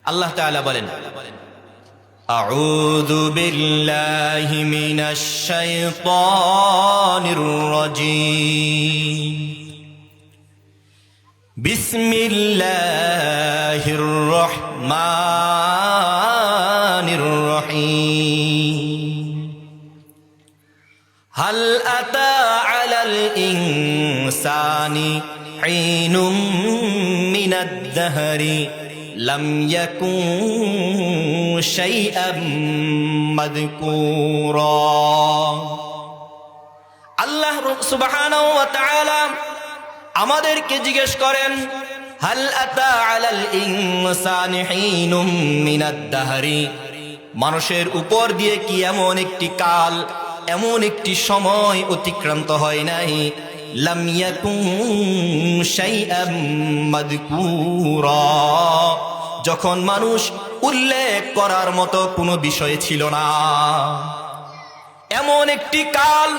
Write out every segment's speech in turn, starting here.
আল্লাহ তাআলা বলেন, আউযু বিল্লাহি মিনাশ শাইতানির রাজীম, বিসমিল্লাহির রহমানির রহিম। হাল আতা আলাল ইনসানি হিনুম মিনাদ দাহরি লাম ইয়াকুন শাইআম মাযকুরা। আল্লাহ সুবহানাহু ওয়া তাআলা আমাদেরকে জিজ্ঞেস করেন, হাল আতা আলাল ইনসানি হিনুম মিনাদ দাহরি, মানুষের উপর দিয়ে কি এমন একটি কাল, এমন একটি সময় অতিক্রান্ত হয় নাই, লাম ইয়াকুন শাইআম মাযকুরা, যখন মানুষ উল্লেখ করার মতো কোনো বিষয় ছিল না। এমন একটি কাল,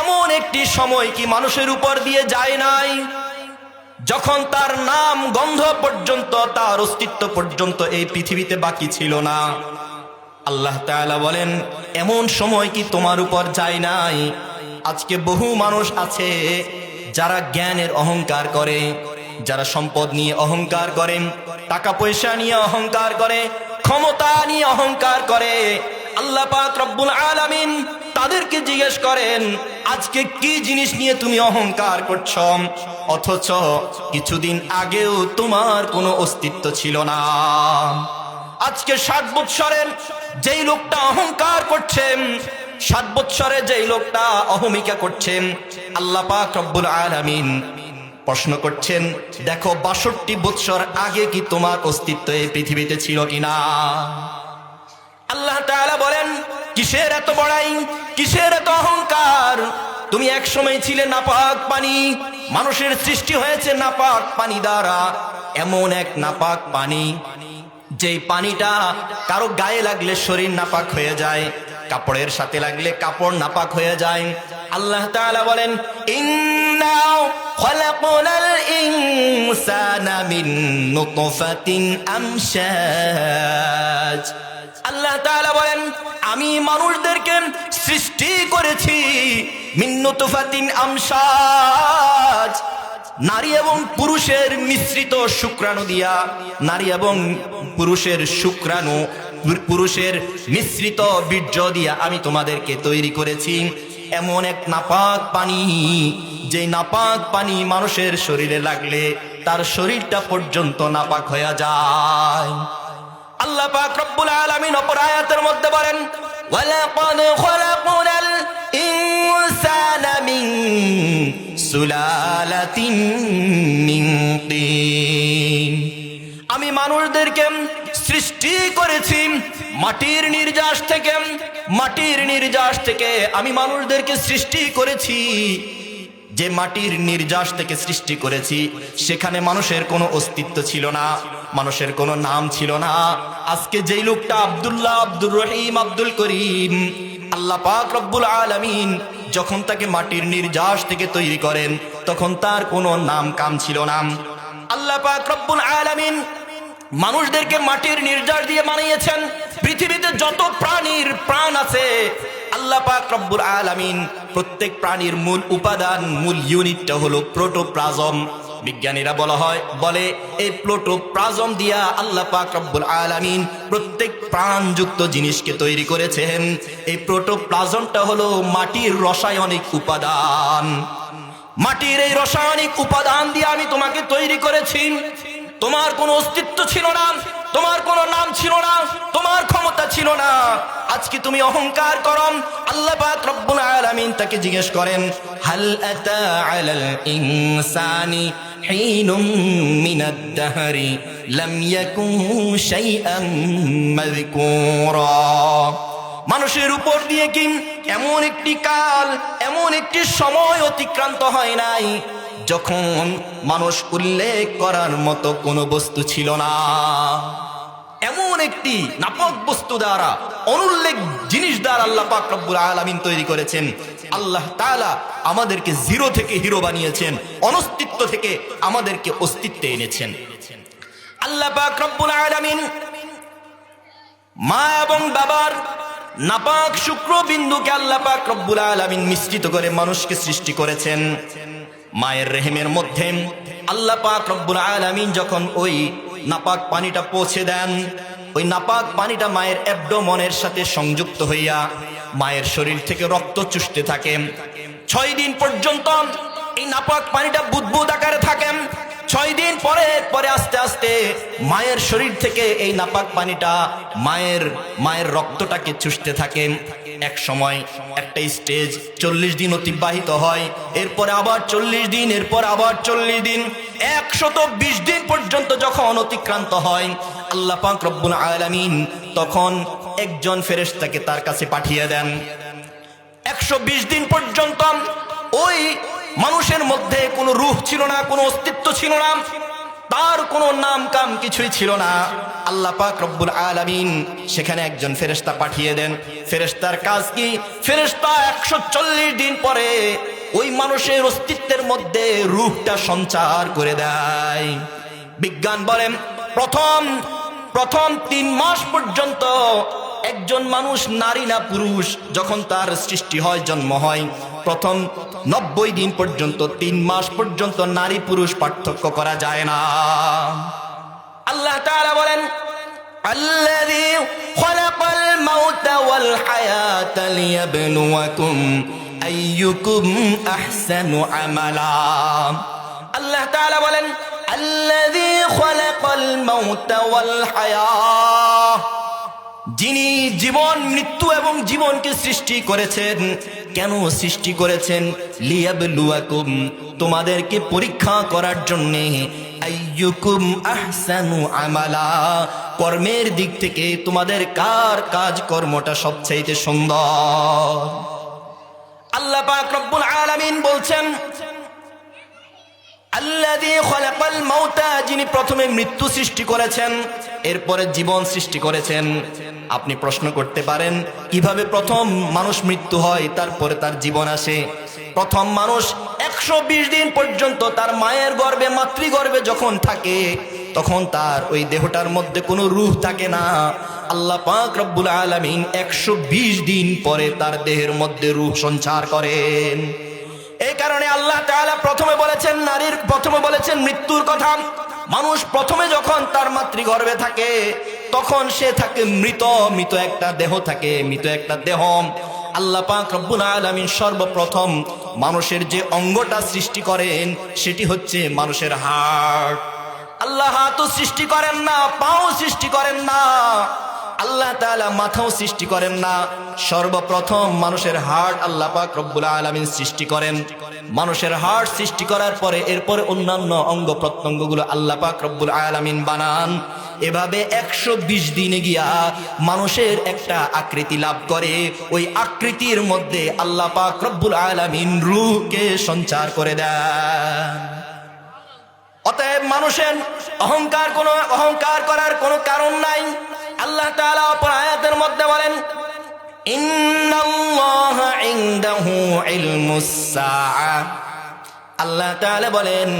এমন একটি সময় কি মানুষের উপর দিয়ে যায় নাই, যখন তার নাম গন্ধ পর্যন্ত, তার অস্তিত্ব পর্যন্ত এই পৃথিবীতে বাকি ছিল না। আল্লাহ তাআলা বলেন, এমন সময় কি তোমার উপর যায় নাই? আজকে বহু মানুষ আছে যারা জ্ঞানের অহংকার করে, যারা সম্পদ নিয়ে অহংকার করে, টাকা পয়সা নিয়ে অহংকার করে, ক্ষমতা নিয়ে অহংকার করে। আল্লাহ পাক রব্বুল আলামিন তাদেরকে জিজ্ঞেস করেন, আজকে কি জিনিস নিয়ে তুমি অহংকার করছো, অথচ কিছুদিন আগেও তোমার কোনো অস্তিত্ব ছিল না। আজকে 60 বৎসরের যেই লোকটা অহংকার করছেন, 60 বৎসরে যেই লোকটা অহমিকা করছেন, আল্লাহ পাক রব্বুল আলামিন প্রশ্ন করছেন, দেখো 62 বৎসর আগে কি তোমার অস্তিত্ব এই পৃথিবীতে ছিল কিনা? আল্লাহ তাআলা বলেন, কিসের এত বড়াই, কিসের এত অহংকার? তুমি এক সময় ছিলে নাপাক পানি, মানুষের সৃষ্টি হয়েছে নাপাক পানি দ্বারা। এমন এক নাপাক পানি, যেই পানিটা কারো গায়ে লাগলে শরীর নাপাক হয়ে যায়, কাপড়ের সাথে লাগলে কাপড় নাপাক হয়ে যায়। আল্লাহ তাআলা বলেন, ইন্না খালাকনাল ইনসানা মিন নুতফাতিন আমশাজ। আল্লাহ তাআলা বলেন, আমি মানুষদেরকে সৃষ্টি করেছি মিন নুতফাতিন আমশাজ, নারী এবং পুরুষের মিশ্রিত শুক্রাণু দিয়া, নারী এবং পুরুষের শুক্রাণু, পুরুষের মিশ্রিত বীর্য দিয়া আমি তোমাদেরকে তৈরি করেছি। এমন এক নাপাক পানি, যে নাপাক পানি মানুষের শরীরে লাগলে তার শরীরটা পর্যন্ত নাপাক হয়ে যায়। আল্লাহ পাক রব্বুল আলামিন অপর আয়াতের মধ্যে বলেন, ওয়ালাকাদ খালাকনাল ইনসানা মিন সুলালাতিন মিন তিন। আমি মানুষদেরকে সৃষ্টি করেছি মাটির নির্যাস থেকে, মাটির নির্যাস থেকে আমি মানুষদেরকে সৃষ্টি করেছি। যে মাটির নির্যাস থেকে সৃষ্টি করেছি, সেখানে মানুষের কোনো অস্তিত্ব ছিল না, মানুষের কোনো নাম ছিল না। আজকে যেই লোকটা আব্দুল্লাহ, আব্দুর রহিম, আব্দুল করিম, আল্লাহ পাক রব্বুল আলামিন যখন তাকে মাটির নির্যাস থেকে তৈরি করেন, তখন তার কোনো নাম কাম ছিল না। আল্লাহ পাক রব্বুল আলামিন মানুষদেরকে মাটির নির্যাস দিয়ে বানিয়েছেন। পৃথিবীতে যত প্রাণীর প্রাণ আছে, আল্লাহ পাক রব্বুল আলামিন প্রত্যেক প্রাণীর মূল উপাদান, মূল ইউনিটটা হলো প্রোটোপ্লাজম। বিজ্ঞানীরা বলে এই প্রোটোপ্লাজম দিয়া আল্লাহ পাক রব্বুল আলামিন প্রত্যেক প্রাণযুক্ত জিনিসকে তৈরি করেছেন। এই প্রোটোপ্লাজমটা হলো মাটির রাসায়নিক উপাদান। মাটির এই রাসায়নিক উপাদান দিয়ে আমি তোমাকে তৈরি করেছি। তোমার কোনো অস্তিত্ব ছিল না, তোমার কোনো নাম ছিল না, তোমার ক্ষমতা ছিল না। আজকে তুমি অহংকার করো। আল্লাহ পাক রব্বুল আলামিন তাকে জিজ্ঞেস করেন, হাল আতা আলাল ইনসানি হিনুম মিনাদ দাহরি লাম ইয়াকুন শাইআম মাযকুরা। মানুষের উপর দিয়ে কি এমন একটি কাল, এমন একটি সময় অতিক্রান্ত হয় নাই, যখন মানুষ উল্লেখ করার মতো কোনো বস্তু ছিল না? এমন একটি নাপাক বস্তু দ্বারা, অনুল্লেখ জিনিস দ্বারা আল্লাহ পাক রব্বুল আলামিন তৈরি করেছেন। আল্লাহ তাআলা আমাদেরকে জিরো থেকে হিরো বানিয়েছেন, অনস্তিত্ব থেকে আমাদেরকে অস্তিত্বে এনেছেন। আল্লাহ পাক রব্বুল আলামিন মা এবং বাবার নাপাক শুক্রবিন্দুকে আল্লাহ পাক রব্বুল আলামিন মিশ্রিত করে মানুষকে সৃষ্টি করেছেন। মায়ের রেহেমের মধ্যে আল্লাহ পাক রব্বুল আলামিন যখন ওই নাপাক পানিটা পৌঁছে দেন, ওই নাপাক পানিটা মায়ের অ্যাবডোমেনের সাথে সংযুক্ত হইয়া মায়ের শরীর থেকে রক্ত চুষতে থাকে। 6 দিন পর্যন্ত এই নাপাক পানিটা বুদবুদ আকারে থাকে। 6 দিন পরে আস্তে আস্তে মায়ের শরীর থেকে এই নাপাক পানিটা মায়ের রক্তটাকে চুষতে থাকে। এক সময় একটা স্টেজ 40 দিন অতিবাহিত হয়, এরপরে আবার 40 দিন, এরপর আবার 40 দিন, 120 দিন পর্যন্ত যখন অতিক্রান্ত হয়, আল্লাহ পাক রব্বুল আলামিন তখন একজন ফেরেশতাকে তার কাছে পাঠিয়ে দেন। 120 দিন পর্যন্ত ওই মানুষের মধ্যে কোনো রূহ ছিল না, কোনো অস্তিত্ব ছিল না, তার কোনো নাম কাম কিছুই ছিল না। আল্লাহ পাক রব্বুল আলামিন সেখানে একজন ফেরেশতা পাঠিয়ে দেন। ফেরেশতার কাজ কি? ফেরেশতা 140 দিন পরে ওই মানুষের অস্তিত্বের মধ্যে রূহটা সঞ্চার করে দেয়। বিজ্ঞান বলেন প্রথম 3 মাস পর্যন্ত একজন মানুষ নারী না পুরুষ যখন তার সৃষ্টি হয়, জন্ম হয়, প্রথম 90 দিন পর্যন্ত 3 মাস পর্যন্ত নারী পুরুষ পার্থক্য করা যায় না। আল্লাহ তাআলা বলেন, আল্লাযী খালাকাল মাউতা ওয়াল হায়াতা লিয়াবলুয়াকুম আইয়ুকুম আহসানু আমালা। আল্লাহ তাআলা বলেন, আল্লাযী খালাকাল মাউতা ওয়াল হায়াত, যিনি জীবন, মৃত্যু এবং জীবনকে সৃষ্টি করেছেন। কেন সৃষ্টি করেছেন? লিয়াবলুয়াকুম, তোমাদেরকে পরীক্ষা করার জন্য। আইয়ুকুম আহসানু আমালা, কর্মের দিক থেকে তোমাদের কার কাজ কর্মটা সবচেয়ে সুন্দর। আল্লাহ পাক রব্বুল আলামিন বলছেন, আল্লাযী খালাকাল মাউতা, যিনি প্রথমে মৃত্যু সৃষ্টি করেছেন, এরপরে জীবন সৃষ্টি করেছেন। আপনি প্রশ্ন করতে পারেন, কিভাবে প্রথম মানুষ মৃত্যু হয় তারপরে তার জীবন আসে? প্রথম মানুষ 120 দিন পর্যন্ত তার মায়ের গর্ভে, মাতৃগর্ভে যখন থাকে, তখন তার ওই দেহটার মধ্যে কোনো রূহ থাকে না। আল্লাহ পাক রব্বুল আলামিন 120 দিন পরে তার দেহের মধ্যে রূহ সঞ্চার করেন। এই কারণে আল্লাহ তাআলা প্রথমে বলেছেন মৃত্যুর কথা। মানুষ প্রথমে যখন তার মাতৃগর্ভে থাকে তখন সে থাকে মৃত একটা দেহ থাকে, মৃত একটা দেহ। আল্লাহ পাক রব্বুল আলামিন সর্বপ্রথম মানুষের যে অঙ্গটা সৃষ্টি করেন সেটি হচ্ছে মানুষের হাড়। আল্লাহ হাতও সৃষ্টি করেন না, পাও সৃষ্টি করেন না, আল্লাহ তাআলা মাথাও সৃষ্টি করেন না। সর্বপ্রথম মানুষের হাড় আল্লাহ পাক রব্বুল আলামিন সৃষ্টি করেন। মানুষের হাড় সৃষ্টি করার পরে এরপরে অন্যান্য অঙ্গ প্রত্যঙ্গগুলো আল্লাহ পাক রব্বুল আলামিন বানান। এভাবে 120 দিনে গিয়া মানুষের একটা আকৃতি লাভ করে। ওই আকৃতির মধ্যে আল্লাহ পাক রব্বুল আলামিন রূহকে সঞ্চার করে দেন। অতএব মানুষের অহংকার করার কোনো কারণ নাই। আল্লাহ তাআলা অপর আয়াতের মধ্যে বলেন, ইন্নাল্লাহা ইনদাহু ইলমুস সাআ, আল্লাহ তাআলা বলেন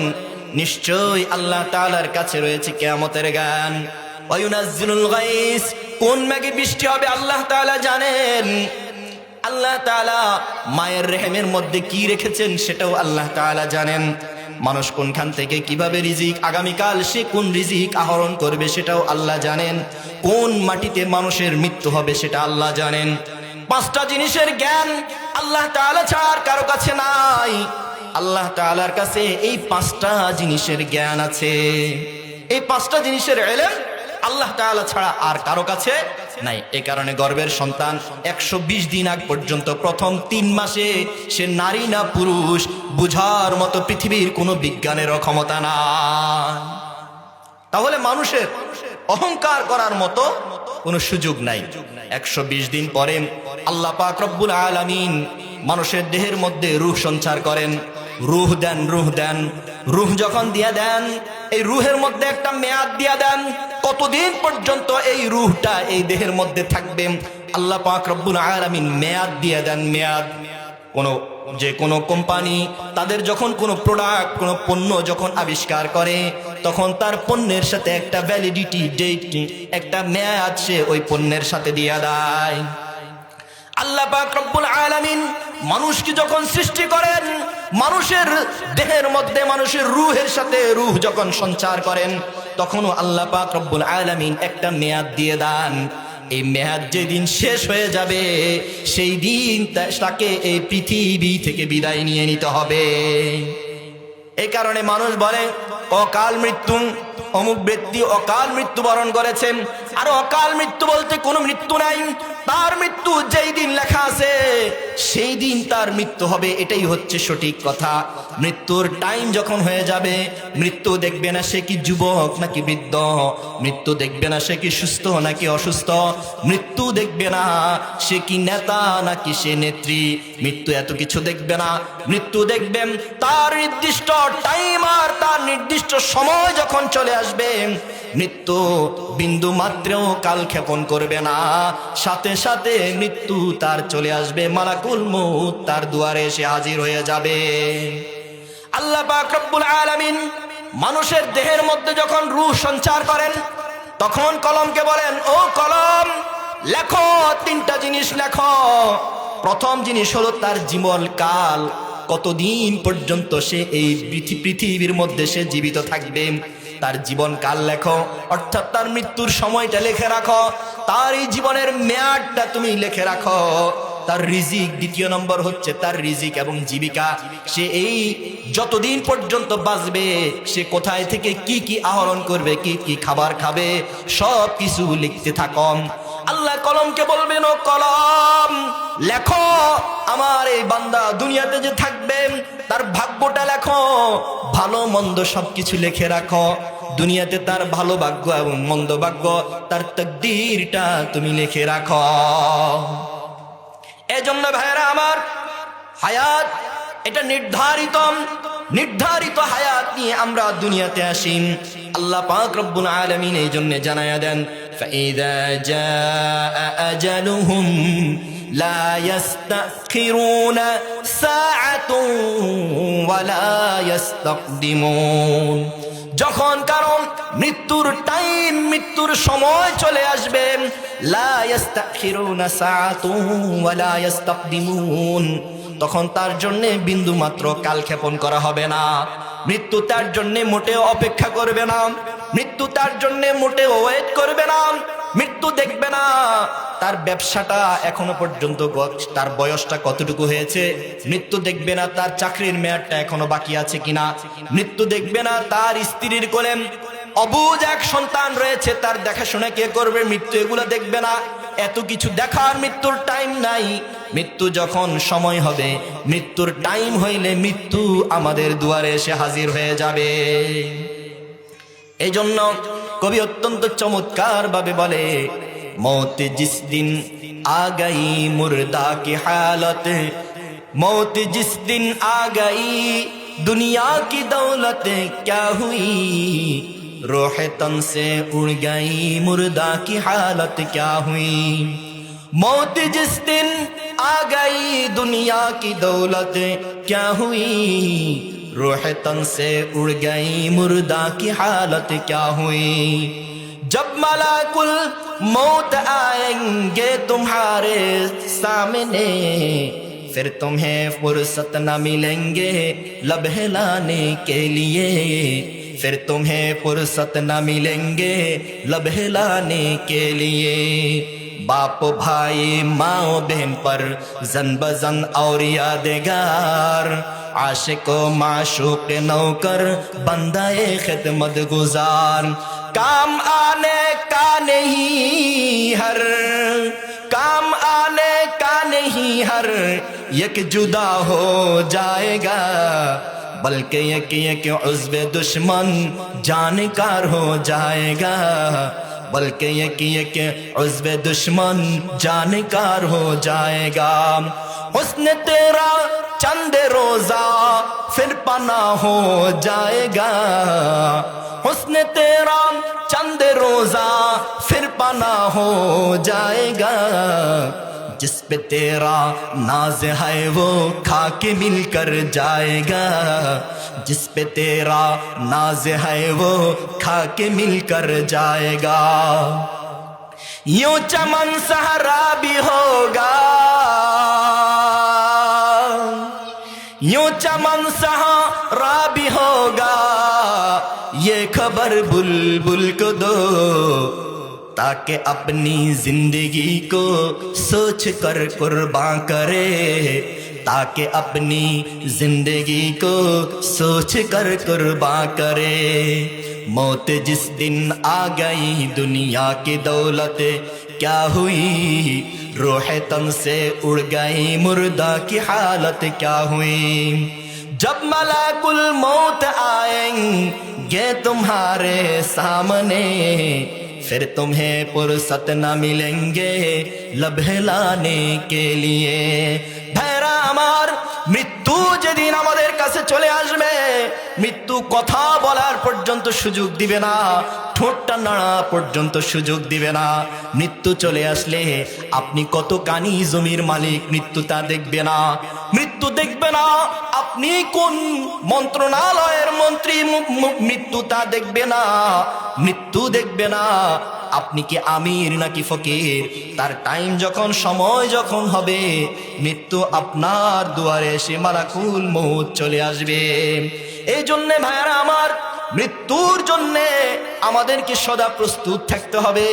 নিশ্চয়ই আল্লাহ তাআলার কাছে রয়েছে কিয়ামতের জ্ঞান। ওয়া ইউনাজ্জিলুল গায়স, কোন মেঘে বৃষ্টি হবে আল্লাহ তাআলা জানেন। আল্লাহ তাআলা মায়ের রেহেমের মধ্যে কি রেখেছেন সেটাও আল্লাহ তাআলা জানেন। মানুষ কোনখান থেকে কিভাবে রিজিক, আগামীকাল সে কোন রিজিক আহরণ করবে সেটাও আল্লাহ জানেন। কোন মাটিতে মানুষের মৃত্যু হবে সেটা আল্লাহ জানেন। 5টা জিনিসের জ্ঞান আল্লাহ তাআলা ছাড়া কারো কাছে নাই। আল্লাহ তাআলার কাছে এই 5টা জিনিসের জ্ঞান আছে। এই 5টা জিনিসের ইলম আল্লাহ তাআলা ছাড়া আর কারো কাছে নাই। এই কারণে গর্ভের সন্তান 120 দিন আগ পর্যন্ত প্রথম 3 মাসে সে নারী না পুরুষ বুঝার মতো পৃথিবীর কোনো বিজ্ঞানেরও ক্ষমতা নাই। তাহলে মানুষের অহংকার করার মতো কোনো সুযোগ নাই। 120 দিন পরে আল্লাহ পাক রব্বুল আলামিন মানুষের দেহের মধ্যে রূহ সঞ্চার করেন। রূহ দেন। রূহ যখন দিয়া দেন, এই রূহের মধ্যে একটা মেয়াদ দিয়া দেন। কতদিন পর্যন্ত এই রূহটা এই দেহের মধ্যে থাকবে আল্লাহ পাক রব্বুল আলামিন মেয়াদ দিয়া দেন। মেয়াদ কোনো কোম্পানি তাদের যখন কোনো প্রোডাক্ট, কোনো পণ্য যখন আবিষ্কার করে, তখন তার পণ্যের সাথে একটা ভ্যালিডিটি ডেট, একটা মেয়াদ সে ওই পণ্যের সাথে দিয়ে দেয়। আল্লাহ পাক রব্বুল আলামিন মানুষকে যখন সৃষ্টি করেন, মানুষের দেহের মধ্যে মানুষের রূহের সাথে রূহ যখন সঞ্চার করেন, তখনও আল্লাহ পাক রব্বুল আলামিন একটা মেয়াদ দিয়ে দেন। এই মেয়াদ যেদিন শেষ হয়ে যাবে, সেই দিন তাকে এই পৃথিবী থেকে বিদায় নিয়ে নিতে হবে। এই কারণে মানুষ বলে অকাল মৃত্যু, অমুক ব্যক্তি অকাল মৃত্যুবরণ করেছেন। আর অকাল মৃত্যু বলতে কোনো মৃত্যু নাই, তার মৃত্যু যেই দিন লেখা আছে সেই দিন তার মৃত্যু হবে, এটাই হচ্ছে সঠিক কথা। মৃত্যুর টাইম যখন হয়ে যাবে, মৃত্যু দেখবে না সে কি যুবক নাকি বৃদ্ধ, মৃত্যু দেখবে না সে কি সুস্থ নাকি অসুস্থ, মৃত্যু দেখবে না সে কি নেতা নাকি সে নেত্রী, মৃত্যু এত কিছু দেখবে না। মৃত্যু দেখবেন তার নির্দিষ্ট টাইম আর তার নির্দিষ্ট সময় যখন চলে আসবে, মৃত্যু বিন্দু মাত্রেও কালক্ষেপণ করবে না, সাথে সাথে মৃত্যু তার চলে আসবে, মালাকুল মউত তার দুয়ারে এসে হাজির হয়ে যাবে। আল্লাহ পাক রব্বুল আলামিন মানুষের দেহের মধ্যে যখন রূহ সঞ্চার করেন, তখন কলমকে বলেন, ও কলম লেখো, তিনটা জিনিস লেখো। প্রথম জিনিস হলো তার জীবন কাল, কতদিন পর্যন্ত সে এই পৃথিবীর মধ্যে সে জীবিত থাকবে, তার জীবন কাল লেখো, অর্থাৎ তার মৃত্যুর সময়টা লিখে রাখো, তার এই জীবনের মেয়াদটা তুমি লিখে রাখো। তার রিজিক, দ্বিতীয় নম্বর হচ্ছে তার রিজিক এবং জীবিকা, সে এই যতদিন পর্যন্ত বাঁচবে সে কোথায় থেকে কি কি আহরণ করবে, কি কি খাবার খাবে, সব কিছু লিখতে থাকো। আল্লাহ কলমকে বলবেন, ও কলম লেখো, আমার এই বান্দা দুনিয়াতে যে থাকবে তার ভাগ্যটা লেখো, ভালো মন্দ সবকিছু লিখে রাখো। দুনিয়াতে তার ভালো ভাগ্য এবং মন্দ ভাগ্য, তার তাকদীরটা তুমি লিখে রাখো। এজন্য ভাইরা আমার, হায়াত এটা নির্ধারিত হায়াত নিয়ে আমরা দুনিয়াতে আসি। আল্লাহ পাক রব্বুল আলামিন এই জন্য জানায়া দেন, ফাইদা জাআ আজালুহুম লা ইস্তাখিরুনা সাআতুন ওয়ালা ইস্তাকদিমুন। যখন কারণ মৃত্যুর টাইম, মৃত্যুর সময় চলে আসবে, লা ইস্তাখিরুনা সাআতুন ওয়ালা ইস্তাকদিমুন, তখন তার জন্য বিন্দু মাত্র কালক্ষেপণ করা হবে না। মৃত্যু তার জন্য মোটেও অপেক্ষা করবে না, মৃত্যু তার জন্য মোটেও ওয়েট করবে না। মৃত্যু দেখবে না তার ব্যবসাটা এখনো পর্যন্ত তার বয়সটা কতটুকু হয়েছে, মৃত্যু দেখবে না তার চাকরির মেয়াদটা এখনো বাকি আছে কিনা, মৃত্যু দেখবে না তার স্ত্রীর কোলে অবুঝ এক সন্তান রয়েছে, তার দেখাশোনা কে করবে, মৃত্যু এগুলো দেখবে না। এত কিছু দেখার মৃত্যুর টাইম নাই। মৃত্যু যখন সময় হবে, মৃত্যুর টাইম হইলে মৃত্যু আমাদের দুয়ারে এসে হাজির হয়ে যাবে। এই জন্য কবি অত্যন্ত চমৎকার ভাবে বলে, मौत जिस दिन आ गई मुर्दा की हालत, मौत जिस दिन आ गई दुनिया की दौलत क्या हुई, रूह तन से उड़ गई मुर्दा की हालत क्या हुई। मौत जिस दिन आ गई दुनिया की दौलत क्या हुई, रूह तन से उड़ गई मुर्दा की हालत क्या हुई। जब मलाकुल मौत आएंगे तुम्हारे सामने, फिर तुम्हें फुर्सत न मिलेंगे लब हिलाने के लिए, फिर तुम्हें फुर्सत न मिलेंगे लब हिलाने के लिए। बाप भाई माँ बहन पर जन बजन और यादगार, आशिक माशूक नौकर बंदाए खिदमत गुजार, काम आने का नहीं हर, काम आने का नहीं हर एक जुदा हो जाएगा, बल्कि एक उज़्व दुश्मन जानकार हो जाएगा, बल्कि एक उज़्व दुश्मन जानकार हो जाएगा। हुस्न तेरा चंद रोजा फिर पना हो जाएगा, हुस्न तेरा चंद रोजा फिर पना हो जाएगा, जिस पे तेरा नाज है वो खाके मिलकर जाएगा, जिस पे तेरा नाज है वो खाके मिलकर जाएगा। यूं चमन सहरा भी होगा, यूं चमन सहरा भी होगा, ये खबर बुलबुल को दो ताकि अपनी जिंदगी को सोच कर कुर्बान करे, ताकि अपनी जिंदगी को सोच कर कुर्बान करे। मौत जिस दिन आ गई दुनिया की दौलत क्या हुई, रूह तन से उड़ गई मुर्दा की हालत क्या हुई। जब मलाकुल मौत आएंगे तुम्हारे सामने, फिर तुम्हें फुर्सत न मिलेंगे लब हिलाने के लिए। ভাইরা আমার, মৃত্যু যেদিন আমাদের কাছে চলে আসবে, মৃত্যু কথা বলার পর্যন্ত সুযোগ দিবে না, ঠোঁটটা নাড়া পর্যন্ত সুযোগ দিবে না। মৃত্যু চলে আসলে আপনি কত কানি জমির মালিক, মৃত্যু তা দেখবে না। মৃত্যু দেখবে না আপনি কোন মন্ত্রণালয়ের মন্ত্রী, মৃত্যু তা দেখবে না। মৃত্যু দেখবে না আপনি কি আমির নাকি ফকির। তার টাইম যখন, সময় যখন হবে, মৃত্যু আপনার দুয়ারে এসে মালাকুল মউত চলে আসবে। এই জন্যে ভাইয়ারা আমার, মৃত্যুর জন্যে আমাদেরকে সদা প্রস্তুত থাকতে হবে,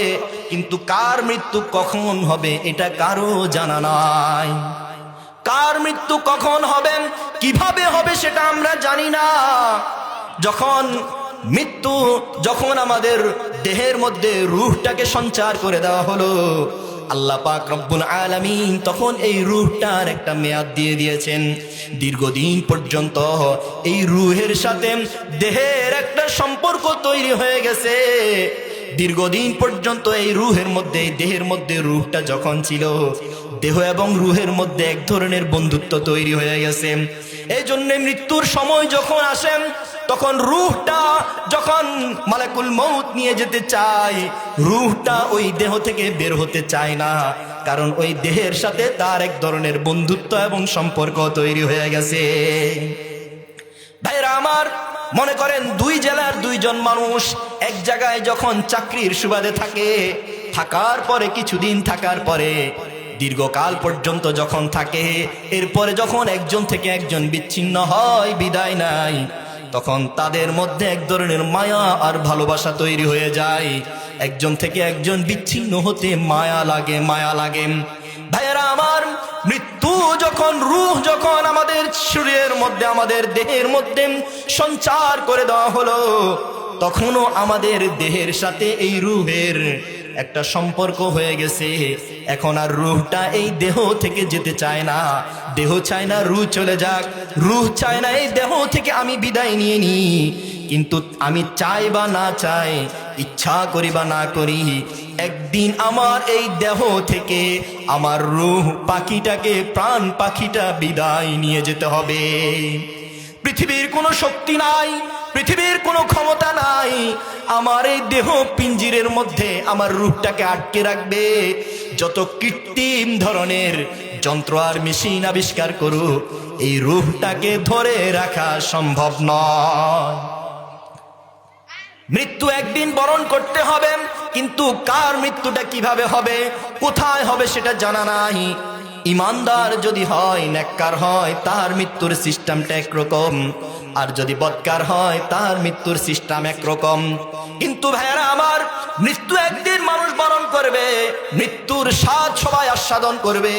কিন্তু কার মৃত্যু কখন হবে এটা কারো জানা নাই। কার মৃত্যু কখন হবে, কিভাবে হবে সেটা আমরা জানি না। যখন মৃত্যু, যখন আমাদের দেহের মধ্যে রূহটাকে সঞ্চার করে দেওয়া হলো, আল্লাহ পাক রব্বুল আলামিন তখন এই রূহটার একটা মেয়াদ দিয়ে দিয়েছেন। দীর্ঘদিন পর্যন্ত এই রূহের সাথে দেহের একটা সম্পর্ক তৈরি হয়ে গেছে। দীর্ঘদিন পর্যন্ত এই রূহের মধ্যে, দেহের মধ্যে রূহটা যখন ছিল, দেহ এবং রূহের মধ্যে এক ধরনের বন্ধুত্ব তৈরি হয়ে গেছে। এই জন্য মৃত্যুর সময় যখন আসে, তখন রূহটা যখন মালাকুল মউত নিয়ে যেতে চায়, রূহটা ওই দেহ থেকে বের হতে চায় না, কারণ ওই দেহের সাথে তার এক ধরনের বন্ধুত্ব এবং সম্পর্ক তৈরি হয়ে গেছে। ভাইরা আমার, মনে করেন দুই জেলার দুইজন মানুষ এক জায়গায় যখন চাকরির সুবাদে থাকে, থাকার পরে কিছুদিন থাকার পরে, দীর্ঘকাল পর্যন্ত যখন থাকে, এরপরে যখন একজন থেকে একজন বিচ্ছিন্ন হয়, বিদায় নাই, তখন তাদের মধ্যে এক ধরনের মায়া আর ভালোবাসা তৈরি হয়ে যায়। একজন থেকে একজন বিচ্ছিন্ন হতে মায়া লাগে, মায়া লাগে। ভাইয়েরা আমার, মৃত্যু যখন, রূহ যখন আমাদের শরীরের মধ্যে, আমাদের দেহের মধ্যে সঞ্চার করে দেওয়া হলো, তখনও আমাদের দেহের সাথে এই রূহের একটা সম্পর্ক হয়ে গেছে। এখন আর রূহটা এই দেহ থেকে যেতে চায় না, দেহ চায় না রূহ চলে যাক, রূহ চায় না এই দেহ থেকে আমি বিদায় নিয়ে নিই। কিন্তু আমি চাই বা না চাই, ইচ্ছা করি বা না করি, একদিন আমার এই দেহ থেকে আমার রূহ পাখিটাকে, প্রাণ পাখিটা বিদায় নিয়ে যেতে হবে। পৃথিবীর কোনো শক্তি নাই, পৃথিবীর কোনো ক্ষমতা নাই আমার এই দেহ পিঞ্জিরের মধ্যে আমার রূহটাকে আটকে রাখবে। যত কৃত্রিম ধরনের যন্ত্র আর মেশিন আবিষ্কার করুক, এই রূহটাকে ধরে রাখা সম্ভব নয়। মৃত্যু একদিন বরণ করতে হবে, কিন্তু কার মৃত্যুটা কিভাবে হবে, কোথায় হবে সেটা জানা নাই। ইমানদার যদি হয়, নেককার হয়, তার মৃত্যুর সিস্টেমটা একরকম, আর যদি বদকার হয় তার মৃত্যুর সিস্টেম একরকম। কিন্তু ভাইয়েরা আমার, মৃত্যু একদিন মানুষ বরণ করবে, মৃত্যুর স্বাদ সবাই আস্বাদন করবে,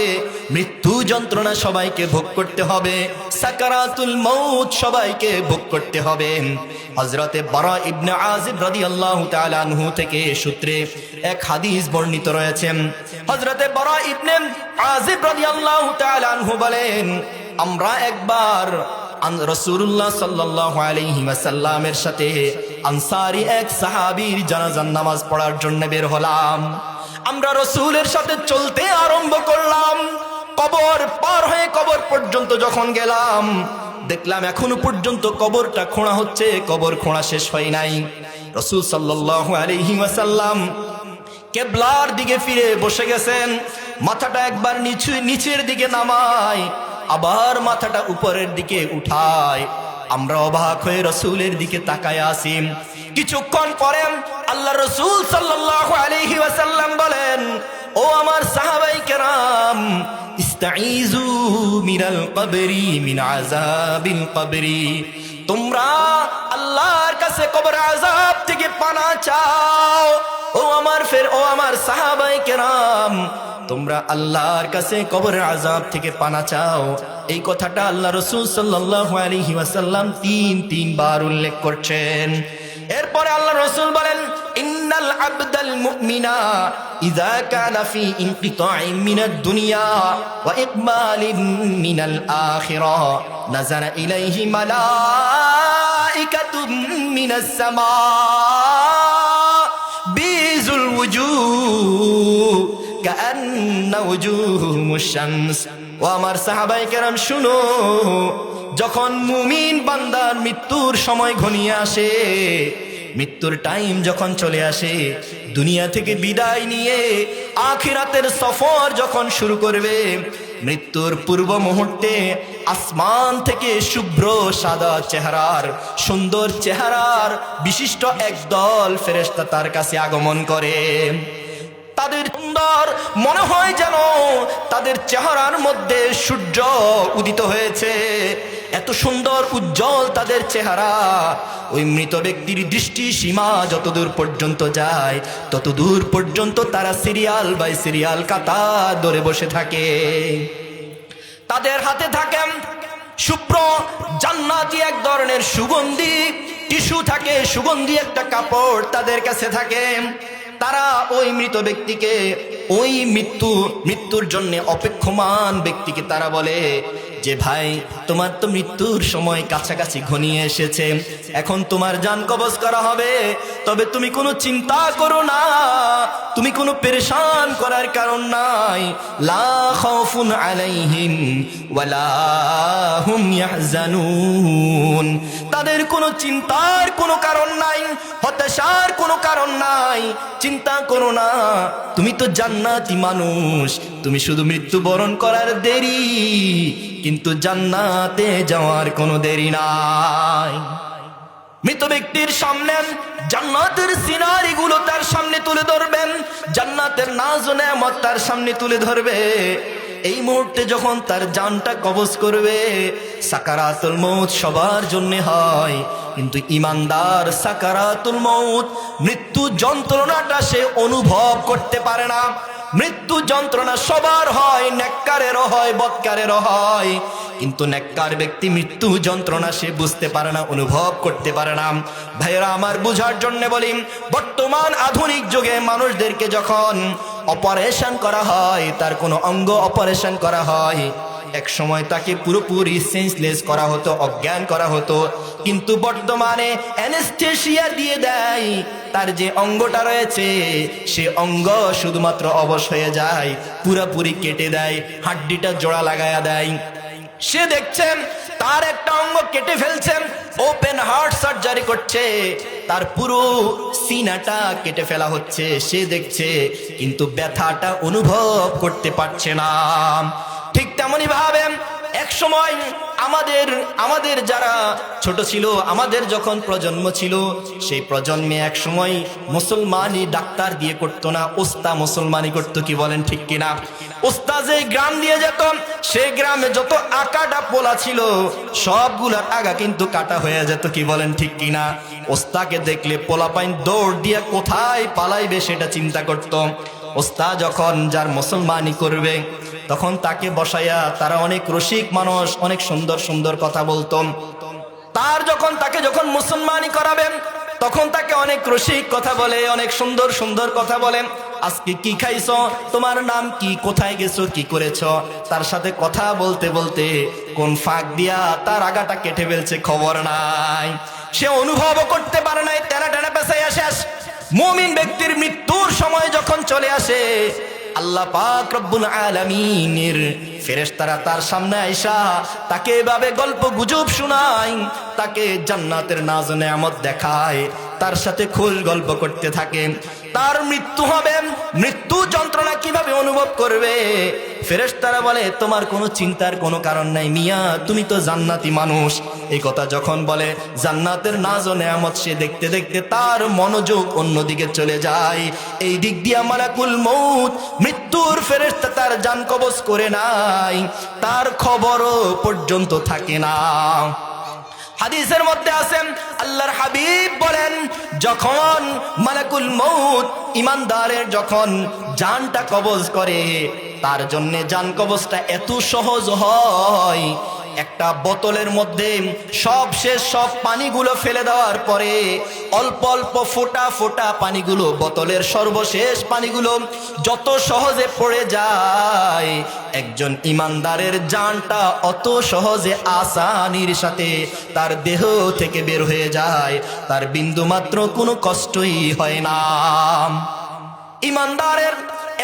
মৃত্যু যন্ত্রণা সবাইকে ভোগ করতে হবে, সাকারাতুল মউত সবাইকে ভোগ করতে হবে। হযরতে বারা ইবনে আযিব রাদিয়াল্লাহু তাআলা আনহু থেকে সূত্রে এক হাদিস বর্ণিত রয়েছে। হযরতে বারা ইবনে আযিব রাদিয়াল্লাহু তাআলা আনহু বলেন, আমরা একবার রাসূলুল্লাহ সাল্লাল্লাহু আলাইহি ওয়াসাল্লামের সাথে আনসারী এক সাহাবীর জানাজার নামাজ পড়ার জন্য বের হলাম। আমরা রাসূলের সাথে চলতে আরম্ভ করলাম। কবর পার হয়ে কবর পর্যন্ত যখন গেলাম, দেখলাম এখনো পর্যন্ত কবরটা খোঁড়া হচ্ছে, কবর খোঁড়া শেষ হয় নাই। রাসূল সাল্লাল্লাহু আলাইহি ওয়াসাল্লাম কিবলার দিকে ফিরে বসে গেছেন। মাথাটা একবার নিচের দিকে নামায়, আবার মাথাটা উপরের দিকে উঠায়। আমরা অবাক হয়ে রাসূলের দিকে তাকায় আছি। কিছুক্ষণ পরে আল্লাহ রাসূল সাল্লাল্লাহু আলাইহি ওয়াসাল্লাম বলেন, ও আমার সাহাবায়ে কেরাম, ইস্তাইযু মিনাল কবরি মিন আযাবিল কবরি, তোমরা আল্লাহর কাছে কবর আযাব থেকে পানা চাও। ও আমার সাহাবায়ে কেরাম, তোমরা আল্লাহর কাছে কবরের আযাব থেকে পানা চাও। এই কথাটা আল্লাহ রাসূল সাল্লাল্লাহু আলাইহি ওয়াসাল্লাম তিন বার উল্লেখ করছেন। এরপরে আল্লাহ রাসূল বলেন, ইন্নাল আবদাল মুমিনা ইযা কানা ফি ইনকিতাইন মিনাদ দুনিয়া ওয়া ইকবালিন মিনাল আখিরাহ নাযারা ইলাইহি মালাইকাতুম মিনাস সামা বিজুল ওয়ুজুহ কাআন্না ওয়ুজুহুমুশ শামস। ও আমার সাহাবায়ে কেরাম শুনো, যখন মুমিন বান্দার মৃত্যুর সময় ঘনিয়ে আসে, মৃত্যুর টাইম যখন চলে আসে, দুনিয়া থেকে বিদায় নিয়ে আখিরাতের সফর যখন শুরু করবে, মৃত্যুর পূর্ব মুহূর্তে আসমান থেকে শুভ্র সাদা চেহারার, সুন্দর চেহারার বিশিষ্ট একদল ফেরেশতা তার কাছে আগমন করে। তাদের সুন্দর মনে হয় যেন তাদের চেহারার মধ্যে সূর্য উদিত হয়েছে, এত সুন্দর উজ্জ্বল তাদের চেহারা। ওই মৃত ব্যক্তির দৃষ্টি সীমা যতদূর পর্যন্ত যায়, ততদূর পর্যন্ত তারা সিরিয়াল বাই সিরিয়াল কাতার ধরে বসে থাকে। তাদের হাতে থাকে শুভ্র জান্নাতি এক ধরনের সুগন্ধি টিস্যু থাকে, সুগন্ধি একটা কাপড় তাদের কাছে থাকে। তারা ওই মৃত ব্যক্তিকে, ওই মৃত্যুর জন্য অপেক্ষমান ব্যক্তিকে তারা বলে যে, ভাই তোমার তো মৃত্যুর সময় কাছাকাছি ঘনিয়ে এসেছে, এখন তোমার জান কবজ করা হবে, তবে তুমি কোনো চিন্তা করো না, তুমি কোনো পেরেশান করার কারণ নাই। লা খাউফুন আলাইহিম ওয়ালা হুম ইয়াহজানুন, তাদের কোনো চিন্তার কোনো কারণ নাই, হতাশার কোনো কারণ নাই। চিন্তা করো না, তুমি তো জান্নাতি মানুষ, তুমি শুধু মৃত্যুবরণ করার দেরি, কিন্তু জান্নাতে যাওয়ার কোনো দেরি নাই। মৃত ব্যক্তির সামনে জান্নাতের সিনারি গুলো তার সামনে তুলে ধরবেন, জান্নাতের নাজ ও নেয়ামত তার সামনে তুলে ধরবে। এই মুহূর্তে যখন তার জানটা কবজ করবে, সাকারাতুল মউত সবার জন্য হয়, কিন্তু ঈমানদার সাকারাতুল মউত, মৃত্যু যন্ত্রণাটা সে অনুভব করতে পারে না। মৃত্যু যন্ত্রণা সবার হয়, নেককারেরও হয়, বদকারেরও হয়, কিন্তু নেককার ব্যক্তি মৃত্যু যন্ত্রণা সে বুঝতে পারে না, অনুভব করতে পারে না। ভাইরা আমার, বুঝার জন্য বলি, বর্তমান আধুনিক যুগে মানুষদেরকে যখন অপারেশন করা হয়, তার কোনো অঙ্গ অপারেশন করা হয়, এক সময় তাকে পুরোপুরি সেন্সলেস করা হতো, অজ্ঞান করা হতো, কিন্তু বর্তমানে অ্যানেস্থেসিয়া দিয়ে দেয়, তার যে অঙ্গটা রয়েছে সে অঙ্গ শুধুমাত্র অবশ হয়ে যায়, পুরোপুরি কেটে দেয়, হাড্ডিটা জোড়া লাগায়া দেয়। সে দেখছেন তার একটা অঙ্গ কেটে ফেলছেন, ওপেন হার্ট সার্জারি করছে, তার পুরো সিনাটা কেটে ফেলা হচ্ছে, সে দেখছে, কিন্তু ব্যথাটা অনুভব করতে পারছে না। ঠিক তেমনি ভাবে এক সময় আমাদের যারা ছোট ছিল, আমাদের যখন প্রজন্ম ছিল, সেই প্রজন্মে এক সময় মুসলমানি ডাক্তার দিয়ে করতো না, ওস্তা মুসলমানি করতো, কি বলেন ঠিক কিনা? ওস্তা যে গ্রাম দিয়ে যেত, সেই গ্রামে যত আকাটা পোলা ছিল সবগুলার আগা কিন্তু কাটা হয়ে যেত, কি বলেন ঠিক কিনা? ওস্তাকে দেখলে পোলাপাইন দৌড় দিয়ে কোথায় পালাইবে সেটা চিন্তা করত। ওস্তা যখন যার মুসলমানি করবে, তখন তাকে বসাইয়া, তারা অনেক রসিক মানুষ, অনেক সুন্দর সুন্দর কথা বলতো, তাকে যখন মুসলমানি করাবেন, তখন তাকে অনেক রসিক কথা বলে, অনেক সুন্দর সুন্দর কথা বলেন। আজকে কি খাইছো, তোমার নাম কি, কোথায় গেছো, কি করেছো, তার সাথে কথা বলতে বলতে কোন ফাঁক দিয়া তার আগাটা কেটে ফেলছে খবর নাই, সে অনুভবও করতে পারে নাই, টেনা টেনা পেছাইয়া শেষ। মুমিন ব্যক্তির মৃত্যুর সময় যখন চলে আসে, আল্লাহ পাক রব্বুল আলামিনের ফেরেশতারা তার সামনে আইসা তাকে এভাবে গল্প গুজব শোনায়, তাকে জান্নাতের নাজ নেয়ামত দেখায়, তার সাথে খোল গল্প করতে থাকে। তার মৃত্যু হবে, মৃত্যু যন্ত্রণা কিভাবে অনুভব অনুভব করবে। ফেরেশতারা বলে তোমার কোনো চিন্তার কোনো কারণ নাই মিয়া, তুমি তো জান্নাতি মানুষ। এই কথা যখন বলে জান্নাতের নাজ ও নেয়ামত সে দেখতে দেখতে তার মনোযোগ অন্যদিকে চলে যায়। এই দিক দিয়ে মালাকুল মউত মৃত্যুর ফেরেশতা তার জান কবজ করে নাই, তার খবরও পর্যন্ত থাকে না। হাদিসের মধ্যে আছেন আল্লাহর হাবিব বলেন যখন মালাকুল মউত ইমানদারের যখন জানটা কবজ করে তার জন্য জান কবজটা এত সহজ হয়, একটা বোতলের মধ্যে সব শেষ সব পানিগুলো ফেলে দেওয়ার পরে অল্প অল্প ফোঁটা ফোঁটা পানিগুলো, বোতলের সর্বশেষ পানিগুলো যত সহজে পড়ে যায়, একজন ইমানদারের জানটা অত সহজে আসানির সাথে তার দেহ থেকে বের হয়ে যায়, তার বিন্দু মাত্র কোনো কষ্টই হয় না। ইমানদারের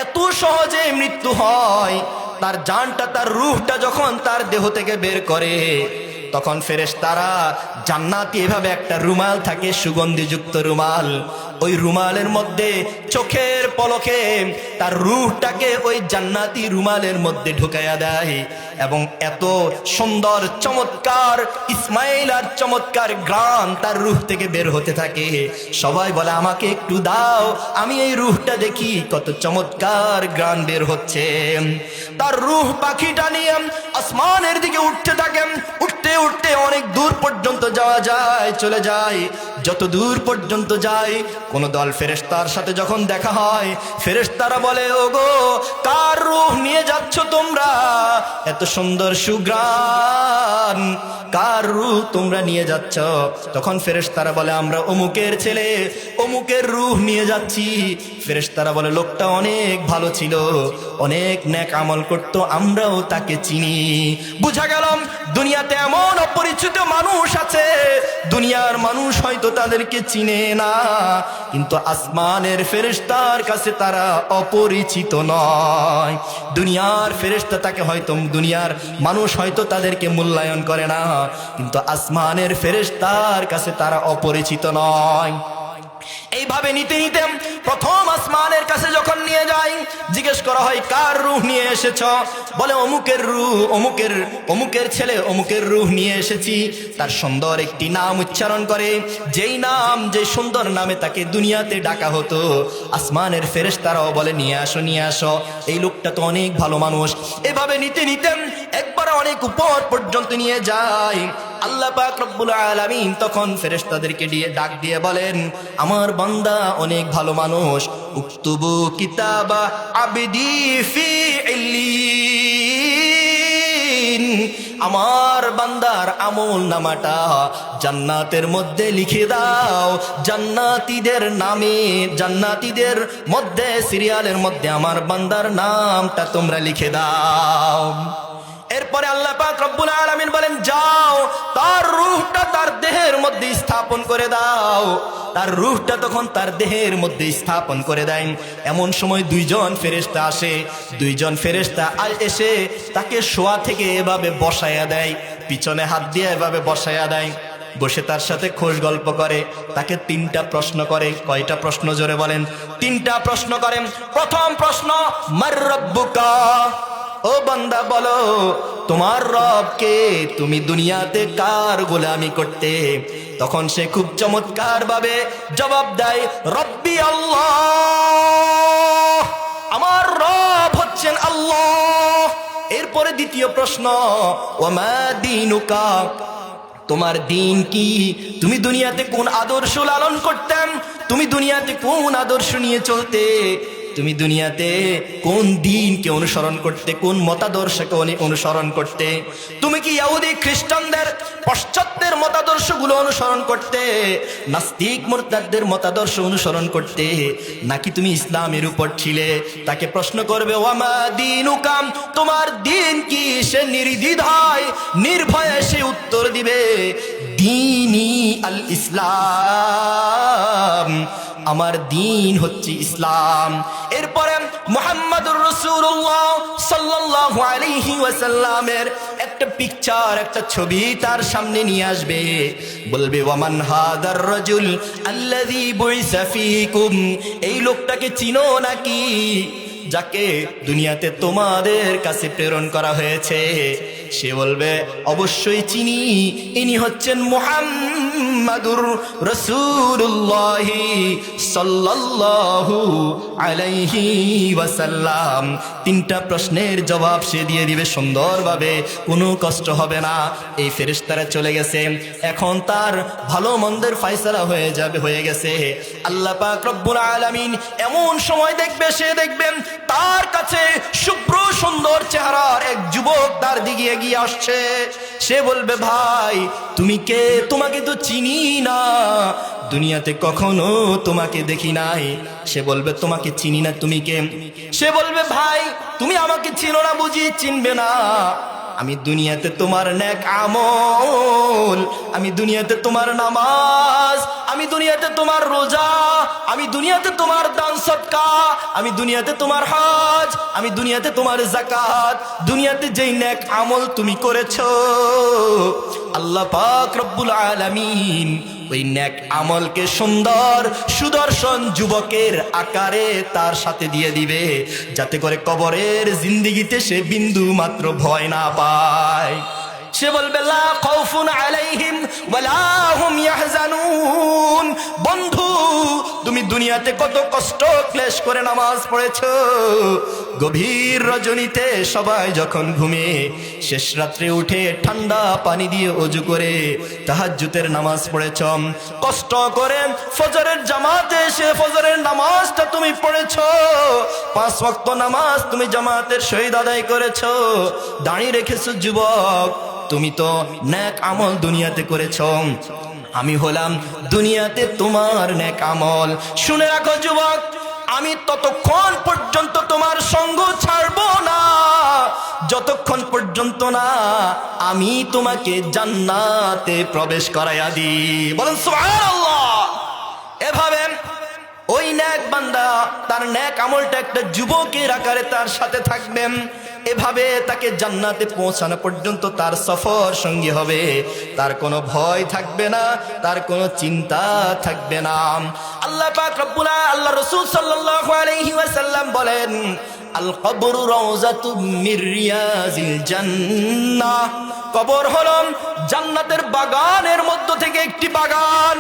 এত সহজে মৃত্যু হয়, তার জানটা তার রূহটা যখন তার দেহ থেকে বের করে তখন ফেরেশতারা জান্নাতি এভাবে একটা রুমাল থাকে, সুগন্ধিযুক্ত রুমাল, ওই রুমালের মধ্যে চোখের পলকে তার রূহটাকে ওই জান্নাতি রুমালের মধ্যে ঢুকাইয়া দেয় এবং এত সুন্দর চমৎকার ইসমাইল আর চমৎকার ঘ্রাণ তার রূহ থেকে বের হতে থাকে। সবাই বলে আমাকে একটু দাও, আমি এই রূহটা দেখি কত চমৎকার ঘ্রাণ বের হচ্ছে। তার রূহ পাখিটা নিয়ে আসমানের দিকে উঠতে থাকে, উঠতে উঠতে অনেক দূর পর্যন্ত যাওয়া যায়, চলে যায়। যত দূর পর্যন্ত যায় কোন দল ফেরেশতার সাথে যখন দেখা হয়, ফেরেশতারা বলে ওগো কার রূহ নিয়ে যাচ্ছ তোমরা, এত সুন্দর সুঘ্রাণ, কার রূহ তোমরা নিয়ে যাচ্ছ? তখন ফেরেশতারা বলে আমরা অমুকের ছেলে অমুকের রূহ নিয়ে যাচ্ছি। ফেরেশতারা বলে লোকটা অনেক ভালো ছিল, অনেক নেক আমল করত, আমরাও তাকে চিনি। বুঝা গেল দুনিয়াতে এমন অপরিচিত মানুষ আছে, দুনিয়ার মানুষ হয়তো তাদেরকে চিনে না, কিন্তু আসমানের ফেরেশতার কাছে তারা অপরিচিত নয়। দুনিয়ার ফেরেশতা তাকে হয়তো, দুনিয়ার মানুষ হয়তো তাদেরকে মূল্যায়ন করে না, কিন্তু আসমানের ফেরেশতার কাছে তারা অপরিচিত নয়। এইভাবে নিতে নিতে প্রথম আসমানের কাছে যখন নিয়ে যায়, জিজ্ঞেস করা হয় কার রূহ নিয়ে এসেছ? বলে অমুকের রূহ, অমুকের ছেলে অমুকের রূহ নিয়ে এসেছি। তার সুন্দর একটি নাম উচ্চারণ করে, যেই নাম, যে সুন্দর নামে তাকে দুনিয়াতে ডাকা হতো। আসমানের ফেরেশতারাও বলে নিয়ে আসো নিয়ে আসো, এই লোকটা তো অনেক ভালো মানুষ। এভাবে নিতে নিতে একবার অনেক উপর পর্যন্ত নিয়ে যায়। আল্লাহ পাক রব্বুল আলামিন তখন ফেরেশতাদেরকে ডাক দিয়ে বলেন আমার বান্দা অনেক ভালো মানুষ, উকতুবু কিতাবা আবদি ফি ইল্লিন, আমার বান্দার আমল নামাটা জান্নাতের মধ্যে লিখে দাও, জান্নাতীদের নামে, জান্নাতীদের মধ্যে সিরিয়ালের মধ্যে আমার বান্দার নামটা তোমরা লিখে দাও। এরপরে আল্লাহ পাক রব্বুল আলামিন বলেন যাও তার রূহটা তার দেহের মধ্যে স্থাপন করে দাও। তার রূহটা তখন তার দেহের মধ্যে স্থাপন করে দেয়। এমন সময় দুইজন ফেরেশতা আসে, দুইজন ফেরেশতা এসে তাকে শোয়া থেকে এভাবে বসায়া দেয়, পিছনে হাত দিয়ে এভাবে বসায়া দেয়, বসে তার সাথে খোশ গল্প করে, তাকে তিনটা প্রশ্ন করে। কয়টা প্রশ্ন জোরে বলেন? তিনটা প্রশ্ন করেন। প্রথম প্রশ্ন মার রব্বুকা, ও বান্দা বলো তোমার রব কে, তুমি দুনিয়াতে কার গোলামি করতে? তখন সে খুব চমৎকার ভাবে জবাব দেয় রব্বি আল্লাহ, আমার রব হচ্ছেন আল্লাহ। এরপরে দ্বিতীয় প্রশ্ন ওমা দীনুকা, তোমার দিন কি, তুমি দুনিয়াতে কোন আদর্শ লালন করতেন, তুমি দুনিয়াতে কোন আদর্শ নিয়ে চলতে, তুমি দুনিয়াতে কোন দিনকে অনুসরণ করতে, কোন মতাদর্শকে অনুসরণ করতে? তুমি কি ইহুদি খ্রিস্টানদের পশ্চাত্যের মতাদর্শগুলো অনুসরণ করতে, নাস্তিক মুরতাদদের মতাদর্শ অনুসরণ করতে, নাকি তুমি ইসলামের উপর ছিলে? তাকে প্রশ্ন করবে ওয়ামা দীনুকা, তোমার দিন কি? সে নির্দ্বিধায় নির্ভয়ে সে উত্তর দিবে দীনি আল ইসলাম, আমার দিন হচ্ছে ইসলাম। এরপরে মুহাম্মদুর রাসূলুল্লাহ সাল্লাল্লাহু আলাইহি ওয়াসাল্লামের একটা পিকচার, একটা ছবি তার সামনে নিয়ে আসবে, বলবে ওয়ামান হাদার রাজুল আল্লাযী বুইসা ফীকুম, এই লোকটাকে চিনো নাকি? যাকে দুনিয়াতে তোমাদের কাছে প্রেরণ করা হয়েছে। সে বলবে অবশ্যই চিনি, ইনি হচ্ছেন মুহাম্মাদুর রাসূলুল্লাহ সাল্লাল্লাহু আলাইহি ওয়াসাল্লাম। তিনটা প্রশ্নের জবাব সে দিয়ে দিবে সুন্দরভাবে, কোনো কষ্ট হবে না। এই ফেরেশতারা চলে গেছে, এখন তার ভালো মন্দের ফয়সালা হয়ে গেছে। আল্লাহ পাক রব্বুল আলামিন এমন সময় দেখবে, সে দেখবেন তার কাছে শুভ্র সুন্দর চেহারার এক যুবক তার দিকে এগিয়ে আসছে। সে বলবে ভাই তুমি কে? তোমাকে তো চিনি না, দুনিয়াতে কখনো তোমাকে দেখি নাই। সে বলবে তোমাকে চিনি না, তুমি কে? সে বলবে ভাই তুমি আমাকে চিনো না বুঝি? চিনবে না, আমি দুনিয়াতে তোমার নেক আমল, আমি দুনিয়াতে তোমার নামাজ, আমি দুনিয়াতে তোমার রোজা, আমি দুনিয়াতে তোমার দান সদকা, আমি দুনিয়াতে তোমার হজ, আমি দুনিয়াতে তোমার যাকাত, দুনিয়াতে যেই নেক আমল তুমি করেছো আল্লাহ পাক রব্বুল আলামিন ওই নেক আমলকে সুন্দর সুদর্শন যুবকের আকারে তার সাথে দিয়ে দিবে, যাতে করে কবরের জিন্দেগিতে সে বিন্দু মাত্র ভয় না পায়। সে বলবে লা খাউফুন আলাইহিম ওয়ালা হুম ইয়াহজানুন। বন্ধু তুমি দুনিয়াতে কত কষ্ট ক্লেশ করে নামাজ পড়েছো, গভীর রজনীতে সবাই যখন ঘুমে, শেষ রাত্রে উঠে ঠান্ডা পানি দিয়ে ওযু করে তাহাজ্জুদের নামাজ পড়েছো, কষ্ট করে ফজরের জামাতে এসে ফজরের নামাজটা তুমি পড়েছো, 5 ওয়াক্ত নামাজ তুমি জামাতের সহিত আদায় করেছো, দাঁড়িয়ে রেখেছো যুবক, তুমি তো নেক আমল দুনিয়াতে করেছো, আমি হলাম দুনিয়াতে তোমার নেক আমল। শুনে রাখো যুবক, আমি ততক্ষণ পর্যন্ত তোমার সঙ্গ ছাড়বো না যতক্ষণ পর্যন্ত না আমি তোমাকে জান্নাতে প্রবেশ করাইয়া দিই। বলেন সুবহানাল্লাহ। এভাবে ওই নেক বান্দা তার নেক আমলটা একটা যুবকের আকারে তার সাথে থাকবেন, এভাবে তাকে জান্নাতে পৌঁছানো পর্যন্ত তার সফর সঙ্গী হবে, তার কোনো ভয় থাকবে না, তার কোনো চিন্তা থাকবে না। আল্লাহ পাক রব্বুল আল্লাহ রাসূল সাল্লাল্লাহু আলাইহি ওয়াসাল্লাম বলেন আল কবরু রাউযাতুম মির রিয়াজিল জান্নাহ। কবর হলো জান্নাতের বাগানের মধ্য থেকে একটি বাগান,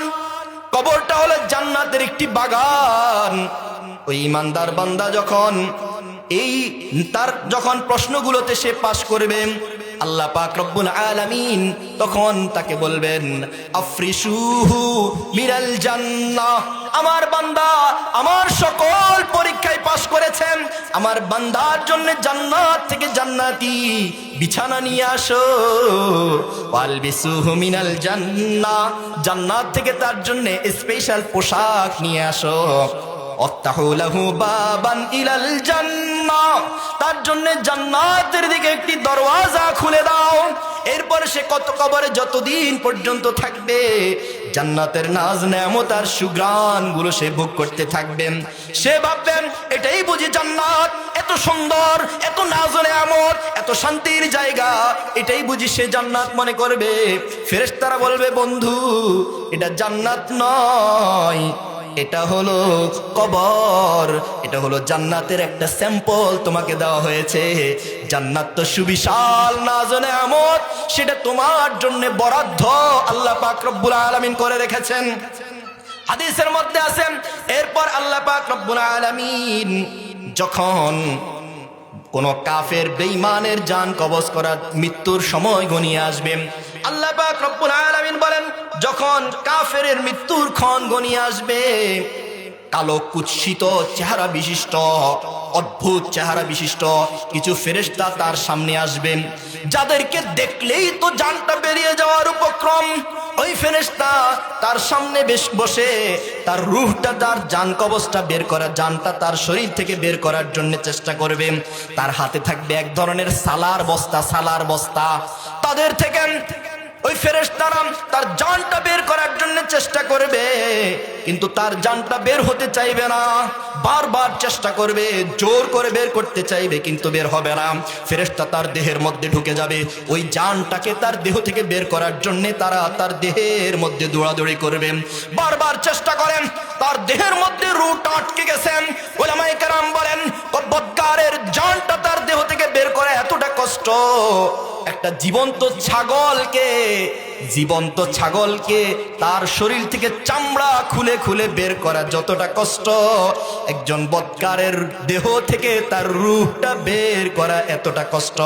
কবরটা হলো জান্নাতের একটি বাগান। ওই ইমানদার বান্দা যখন যখন প্রশ্নগুলোতে সে পাশ করবে, আল্লাহ পাক রব্বুল আলামিন তখন তাকে বলবেন আফরিশুহু মিনাল জান্নাহ। আমার বান্দা আমার সকল পরীক্ষায় পাশ করেছেন, আমার বান্দার জন্য জান্নাত থেকে জান্নাতি বিছানা নিয়ে আসো। ওয়ালবিসুহু মিনাল জান্নাহ, জান্নাত থেকে তার জন্য স্পেশাল পোশাক নিয়ে আসো। ওয়াফতাহু লাহু বাবান ইলাল জান্নাহ, তার জন্য জান্নাতের দিকে একটি দরওয়াজা খুলে দাও। এরপর সে কবরে যতদিন পর্যন্ত থাকবে জান্নাতের নাজ নেয়ামত আর সুগ্রাণ গুলো সে ভোগ করতে থাকবেন। সে ভাববেন এটাই বুঝি জান্নাত, এত সুন্দর, এত নাজ নেয়ামত, এত শান্তির জায়গা, এটাই বুঝি সে জান্নাত মনে করবে। ফেরেশতারা বলবে বন্ধু এটা জান্নাত নয়, এটা হলো কবর, এটা হলো জান্নাতের একটা স্যাম্পল তোমাকে দেওয়া হয়েছে। জান্নাত তো সুবিশাল নাজ নেয়ামত, সেটা তোমার জন্য বরাদ্দ আল্লাহ পাক রব্বুল আলামিন করে রেখেছেন। হাদিসের মধ্যে আছে এরপর আল্লাহ পাক রব্বুল আলামিন যখন কোন কাফের বেঈমানের জান কবজ করার মৃত্যুর সময় ঘনিয়ে আসবে, আল্লাহ পাক রব্বুল আলামিন বলেন যখন কাফেরের মৃত্যুর ক্ষণ ঘনিয়ে আসবে, কালো কুৎসিত চেহারা বিশিষ্ট, অদ্ভুত চেহারা বিশিষ্ট কিছু ফেরেশতা তার সামনে আসবেন, যাদেরকে দেখলেই তো জানটা বেরিয়ে যাওয়ার উপক্রম। ওই ফেরেশতা তার সামনে বসে তার রূহটা, তার জান কবজটা বের করা, জানটা তার শরীর থেকে বের করার জন্য চেষ্টা করবে। তার হাতে থাকবে এক ধরনের সালার বস্তা, সালার বস্তা। তাদের থেকে ওই ফেরেশতারা তার জানটা বের করার জন্য চেষ্টা করবে, কিন্তু তার জানটা বের হতে চাইবে না। বারবার চেষ্টা করবে, জোর করে বের করতে চাইবে, কিন্তু বের হবে না। ফেরেশতা তার দেহের মধ্যে ঢুকে যাবে। ওই জানটাকে তার দেহ থেকে বের করার জন্য তারা তার দেহের মধ্যে দৌড়াদৌড়ি করবে, বারবার চেষ্টা করেন। তার দেহের মধ্যে রূহটা আটকে গেছেন। উলামায়ে কেরাম বলেন, বদকারের জানটা তার দেহ থেকে বের করা এতটা কষ্ট, একটা জীবন্ত ছাগলকে তার শরীর থেকে চামড়া খুলে খুলে বের করা যতটা কষ্ট, একজন বদকারের দেহ থেকে তার রূহটা বের করা এতটা কষ্ট।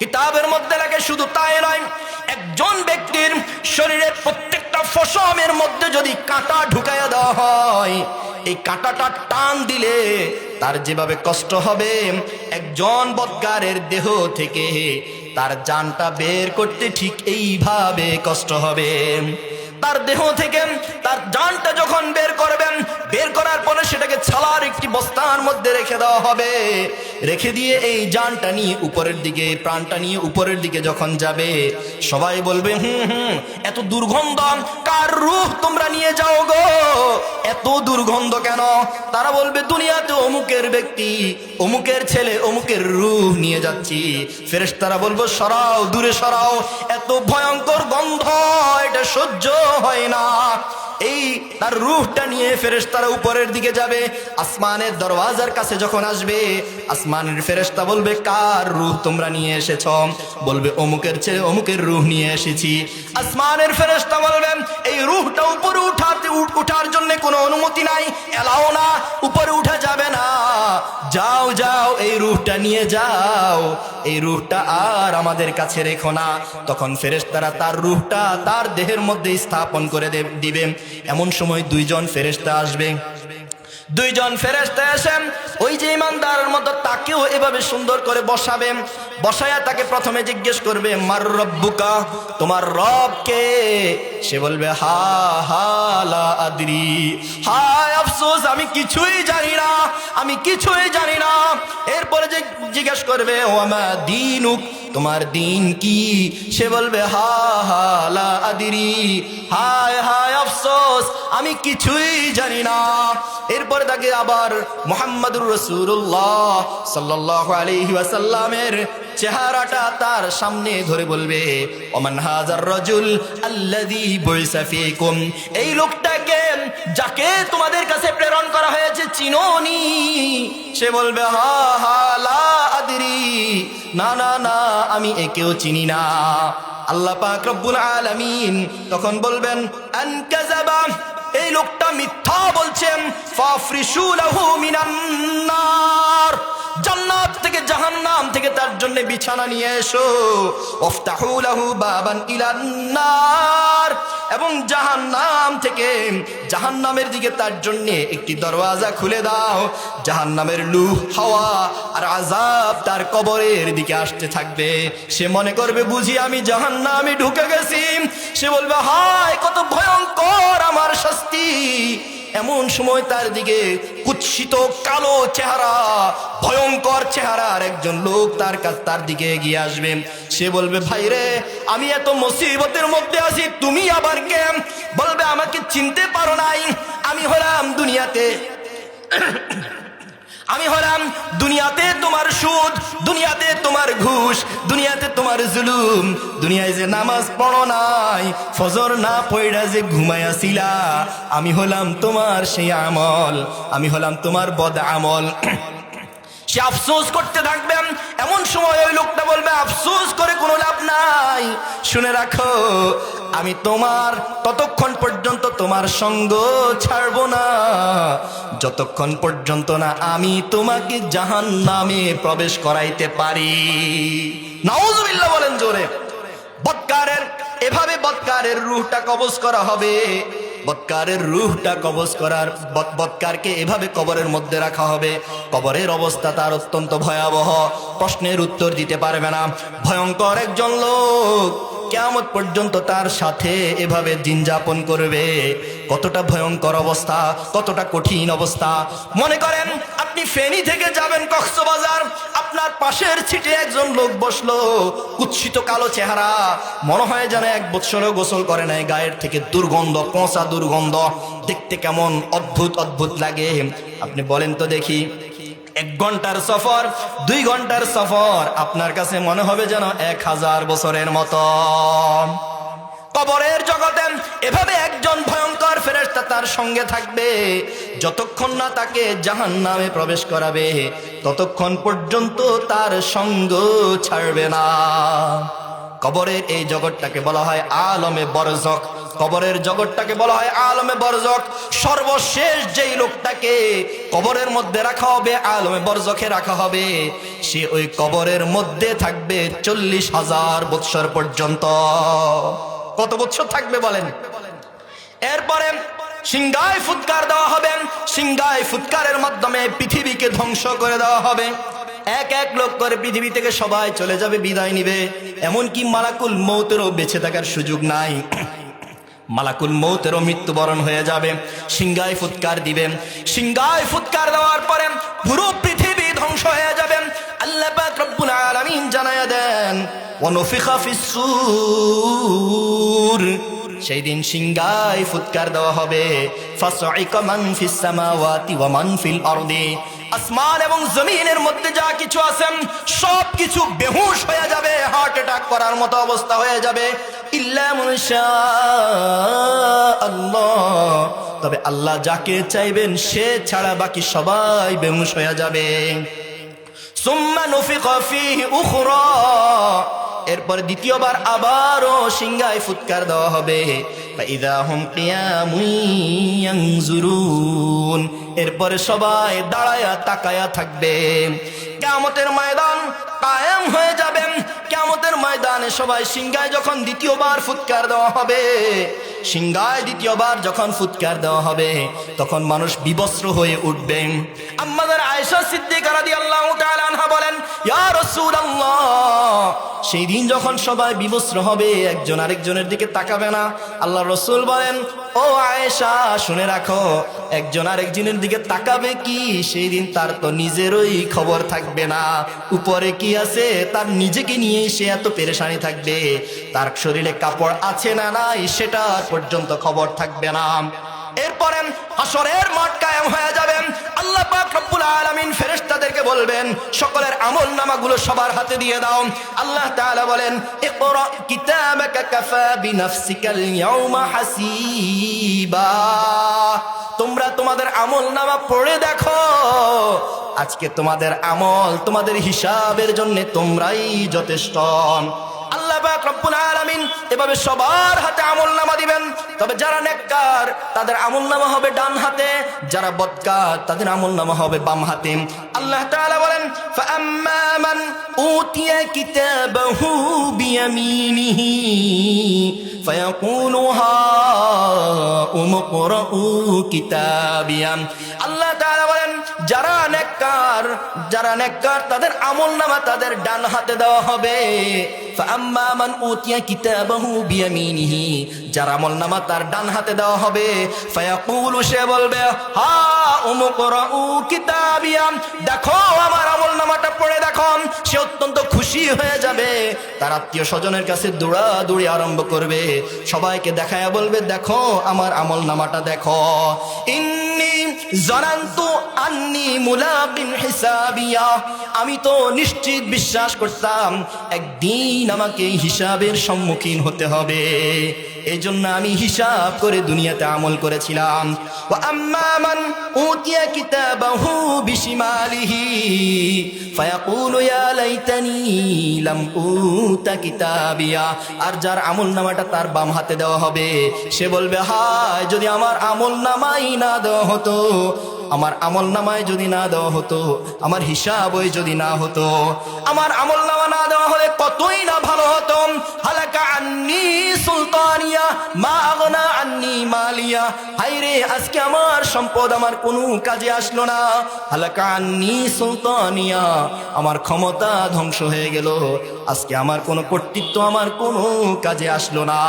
কিতাবের মধ্যে লাগে, শুধু তাই নয়, একজন ব্যক্তির শরীরের প্রত্যেকটা পশমের মধ্যে যদি কাঁটা ঢুকাইয়া দেওয়া হয়, এই কাঁটাটা টান দিলে তার যেভাবে কষ্ট হবে, একজন বদকারের দেহ থেকে তার জানটা বের করতে ঠিক এইভাবে কষ্ট হবে। তার দেহ থেকে তার জানটা যখন বের করবেন, বের করার পরে সেটাকে ছালার একটি বস্তার মধ্যে রেখে দেওয়া হবে। রেখে দিয়ে এই জানটা নিয়ে উপরের দিকে, প্রাণটা নিয়ে উপরের দিকে যখন যাবে, সবাই বলবে, এত দুর্গন্ধ, কার রূহ তোমরা নিয়ে যাও গো, এত দুর্গন্ধ কেন? তারা বলবে, দুনিয়াতে অমুকের ব্যক্তি, অমুকের ছেলে, অমুকের রূহ নিয়ে যাচ্ছি। ফেরেশতারা বলবো, সরাও, দূরে সরাও, এত ভয়ঙ্কর গন্ধ, এটা সহ্য হয় না। এই তার রূহটা নিয়ে ফেরেশতারা উপরের দিকে যাবে। আসমানের দরওয়াজার কাছে যখন আসবে, আসমানের ফেরেশতা বলবে, কার রূহ তোমরা নিয়ে এসেছো? বলবে, অমুকের ছেলে, অমুকের রূহ নিয়ে এসেছি। আসমানের ফেরেশতা বলবেন, এই রূহটা উপরে উঠার জন্য কোনো অনুমতি নাই, এলাও না, উপরে উঠা যাবে না, যাও যাও, এই রূহটা নিয়ে যাও, এই রূহটা আর আমাদের কাছে রেখো না। তখন ফেরেশতারা তার রূহটা তার দেহের মধ্যে স্থাপন করে দিবে। এমন সময় দুইজন ফেরেশতা আসবে। দুইজন ফেরেশতা এসে ওই যে ইমানদারের মতো তাকেও এভাবে সুন্দর করে বসাবেন। বসায়া তাকে প্রথমে জিজ্ঞেস করবে, মার রব্বুকা, তোমার রব কে? সে বলবে, হা হা লা আদরি, হায় আফসোস, আমি কিছুই জানি না, আমি কিছুই জানি না। এরপরে যে জিজ্ঞেস করবে, ওয়ামা দীনুক, তোমার দিন কি? সে বলবে, হা হা লা আদরি, হায় হায় আফসোস, আমি কিছুই জানি না। এরপরে তাকে আবার মুহাম্মাদুর রাসূলুল্লাহ সাল্লাল্লাহু আলাইহি ওয়াসাল্লামের চেহারাটা তার সামনে ধরে বলবে, ওমান হাজার রাজুল আল্লাযী বুইসা ফীকুম, এই লোকটাকে যাকে তোমাদের কাছে প্রেরণ করা হয়েছে চিনোনি? সে বলবে, হা হা লা আদরি, না না না, আমি একেও চিনি না। আল্লাহ পাক রব্বুল আলামিন তখন বলবেন, আন কাযাবা, এই লোকটা মিথ্যা বলছেন, ফাফরিশু লাহু মিনান নার, জান্নাত থেকে জাহান্নাম থেকে তার জন্য বিছানা নিয়ে এসো, ওফতাহু লাহু বাবান ইলান নার, এবং জাহান্নাম থেকে জাহান্নামের দিকে তার জন্য একটি দরওয়াজা খুলে দাও। জাহান্নামের লু, হাওয়া আর আযাব তার কবরের দিকে আসতে থাকবে। সে মনে করবে, বুঝি আমি জাহান্নামে ঢুকে গেছি। সে বলবে, হায় কত ভয়ঙ্কর আমার শাস্তি। এমন সময় তার দিকে কুৎসিত কালো চেহারা, ভয়ঙ্কর চেহারার একজন লোক তার দিকে এগিয়ে আসবে। সে বলবে, ভাই রে, আমি এত মুসিবতের মধ্যে আছি, তুমি আবার কে? বলবে, আমাকে চিনতে পারো নাই? আমি হলাম দুনিয়াতে তোমার সুদ, দুনিয়াতে তোমার ঘুষ, দুনিয়াতে তোমার জুলুম, দুনিয়ায় যে নামাজ পড়ো নাই, ফজর না পড়া যে ঘুমাইয়াছিলা, আমি হলাম তোমার সেই আমল, আমি হলাম তোমার বদ আমল। সে আফসোস করতে থাকবেন। এমন সময় ওই লোকটা বলবে, আফসোস করে কোনো লাভ নাই, শুনে রাখো, আমি তোমার ততক্ষণ পর্যন্ত তোমার সঙ্গ ছাড়বো না, যতক্ষণ পর্যন্ত না আমি তোমাকে জাহান্নামে প্রবেশ করাইতে পারি। নাউজুবিল্লাহ বলেন জোরে। এভাবে বদকারের রূহটা কবজ করা হবে। বদকারের রূহটা কবজ করার, বদকারকে এভাবে কবরের মধ্যে রাখা হবে। কবরের অবস্থা তার অত্যন্ত ভয়াবহ, প্রশ্নের উত্তর দিতে পারবে না। ভয়ঙ্কর একজন লোক কিয়ামত পর্যন্ত তার সাথে এভাবে দিন যাপন করবে। কতটা ভয়ঙ্কর অবস্থা, কতটা কঠিন অবস্থা। মনে করেন আপনি ফেনী থেকে যাবেন কক্সবাজার, আপনার পাশের সিটে একজন লোক বসলো, কুৎসিত কালো চেহারা, মনে হয় যেন 1 বছরও গোসল করে নাই, গায়ের থেকে দুর্গন্ধ, পচা দুর্গন্ধ, দেখতে কেমন অদ্ভুত অদ্ভুত লাগে। আপনি বলেন তো দেখি, 1 ঘন্টার সফর, 2 ঘন্টার সফর, আপনার কাছে মনে হবে যেন 1000 বছরের মতো। কবরের জগতে এভাবে একজন ভয়ঙ্কর ফেরেশতা তার সঙ্গে থাকবে, যতক্ষণ না তাকে জাহান্নামে প্রবেশ করাবে ততক্ষণ পর্যন্ত তার সঙ্গ ছাড়বে না। কবরের এই জগৎটাকে বলা হয় আলমে বরজক। কবরের জগৎটাকে বলা হয় আলমে বরজক। সর্বশেষ যেই লোকটাকে কবরের মধ্যে রাখা হবে, আলমে বরজকে রাখা হবে, সে ওই কবরের মধ্যে থাকবে 40,000 বৎসর পর্যন্ত। কত বছর থাকবে বলেন? এরপরে সিংহায় ফুৎকার দেওয়া হবে, সিংহায় ফুৎকারের মাধ্যমে পৃথিবীকে ধ্বংস করে দেওয়া হবে। এক এক লোক করে পৃথিবী থেকে সবাই চলে যাবে, বিদায় নিবে। এমনকি মালাকুল মৌতেরও বেঁচে থাকার সুযোগ নাই, মালাকুল মৌতেরও মৃত্যুবরণ হয়ে যাবে। সিংহায় ফুৎকার দিবেন, সিংহায় ফুৎকার দেওয়ার পরে পুরো পৃথিবী ধ্বংস হয়ে যাবে। আল্লাহ পাক রব্বুল আলামিন জানায়া দেন, ওয়ানুফিখা ফিস-সূর, সেই দিন সিংহায় ফুৎকার দেওয়া হবে। ফাসঈকা মান ফিস সামাওয়াতি ওয়া মান ফিল আরদি, আসমান এবং জমিনের মধ্যে যা কিছু আছে সব কিছু বেহুশ হয়ে যাবে, হার্ট অ্যাটাক করার মতো অবস্থা হয়ে যাবে। ইল্লা মান শাআল্লাহ, তবে আল্লাহ যাকে চাইবেন সে ছাড়া বাকি সবাই বেহুশ হয়ে যাবে। সুম্মা নুফিকা ফীহি উখরা, এরপর দ্বিতীয়বার আবারও সিংহায় ফুৎকার দেওয়া হবে। ফাইযা হুম কিয়ামুন ইয়ানজুরুন, এরপরে সবাই দাঁড়ায়া তাকায়া থাকবে। কিয়ামতের ময়দান কায়েম হয়ে যাবে। কিয়ামতের ময়দানে সবাই সিংহায় যখন দ্বিতীয়বার ফুৎকার দেওয়া হবে, সিংহায় দ্বিতীয়বার যখন ফুৎকার দেওয়া হবে তখন মানুষ বিবস্ত্র হয়ে উঠবে। আমাদের আয়েশা সিদ্দিকা রাদিয়াল্লাহু তাআলা আনহা বলেন, ইয়া রাসূলুল্লাহ, সেই দিন যখন সবাই বিবস্ত্র হবে একজন আরেকজনের দিকে তাকাবে না। আল্লাহ রাসূল বলেন, ও আয়েশা শুনে রাখো, একজন আরেকজনের দিকে তাকাবে কি, সেই দিন তার তো নিজেরই খবর থাকবে না, উপরে কি আছে তার নিজেকে নিয়ে সে এত পেরেশানি থাকবে, তার শরীরে কাপড় আছে না নাই সেটা পর্যন্ত খবর থাকবে না। এরপরে হাসরের মাঠ কায়েম হয়ে যাবে। আল্লাহ পাক রব্বুল আলামিন ফেরেশতাদেরকে বলবেন, সকলের আমলনামাগুলো সবার হাতে দিয়ে দাও। আল্লাহ তাআলা বলেন, ইকরা কিতাবাকা কাফা বিনাফসিকাল ইয়াউমা হাসিবা, তোমরা তোমাদের আমলনামা পড়ে দেখো, আজকে তোমাদের আমল, তোমাদের হিসাবের জন্য তোমরাই যথেষ্ট। আল্লাহ পাক রব্বুল আলামিন এভাবে সবার হাতে আমলনামা দিবেন। তবে যারা নেককার তাদের আমলনামা হবে ডান হাতে, যারা বদকার তাদের আমলনামা হবে বাম হাতে। আল্লাহ তাআলা বলেন, ফাআম্মা মান উতিয়া কিতাবাহু বিয়ামিনিহি ফায়াকুলু হাউম ইকরাউ কিতাবিয়া। আল্লাহ তাআলা বলেন, যারা নেককার তাদের আমলনামা তাদের ডান হাতে দেওয়া হবে। ফাআম্মা মান উতিয়া কিতাবাহু বিয়ামিনিহি, যার আমলনামা তার ডান হাতে দেওয়া হবে। ফায়াকুলু, সে বলবে, হাউম ইকরাউ কিতাবিয়া, দেখো আমার আমলনামাটা পড়ে দেখো। সে অত্যন্ত খুশি হয়ে যাবে, তার আত্মীয় স্বজনের কাছে দৌড়াদৌড়ি আরম্ভ করবে, সবাইকে দেখায়া বলবে, দেখো আমার আমলনামাটা দেখো। ইন্নী জানান্তু আন্নী মুলাকিন হিসাবিয়া, আমি তো নিশ্চিত বিশ্বাস করতাম একদিন আমাকে হিসাবের সম্মুখীন হতে হবে, এই জন্য আমি হিসাব করে দুনিয়াতে আমল করেছিলাম। ওয়া আম্মা মান উতিয়া কিতাবাহু বিশিমালিহি ফায়াকুলু ইয়া লাইতানি লাম উতা কিতাবিয়া, আর যার আমলনামাটা তার বাম হাতে দেওয়া হবে সে বলবে, হায় যদি আমার আমলনামাই না দেওয়া হতো, আমার আমলনামায় যদি না দেওয়া হতো, আমার হিসাবই যদি না হতো, আমার আমলনামা না দেওয়া হলে কতই না ভালো হতো। হালাকা আন্নি সুলতানিয়া মা আগনা আন্নি মালিয়া, হায়রে আজকে আমার সম্পদ আমার কোনো কাজে আসলো না। হালাকা আন্নি সুলতানিয়া, আমার ক্ষমতা ধ্বংস হয়ে গেল, আজকে আমার কোনো কর্তৃত্ব আমার কোনো কাজে আসলো না।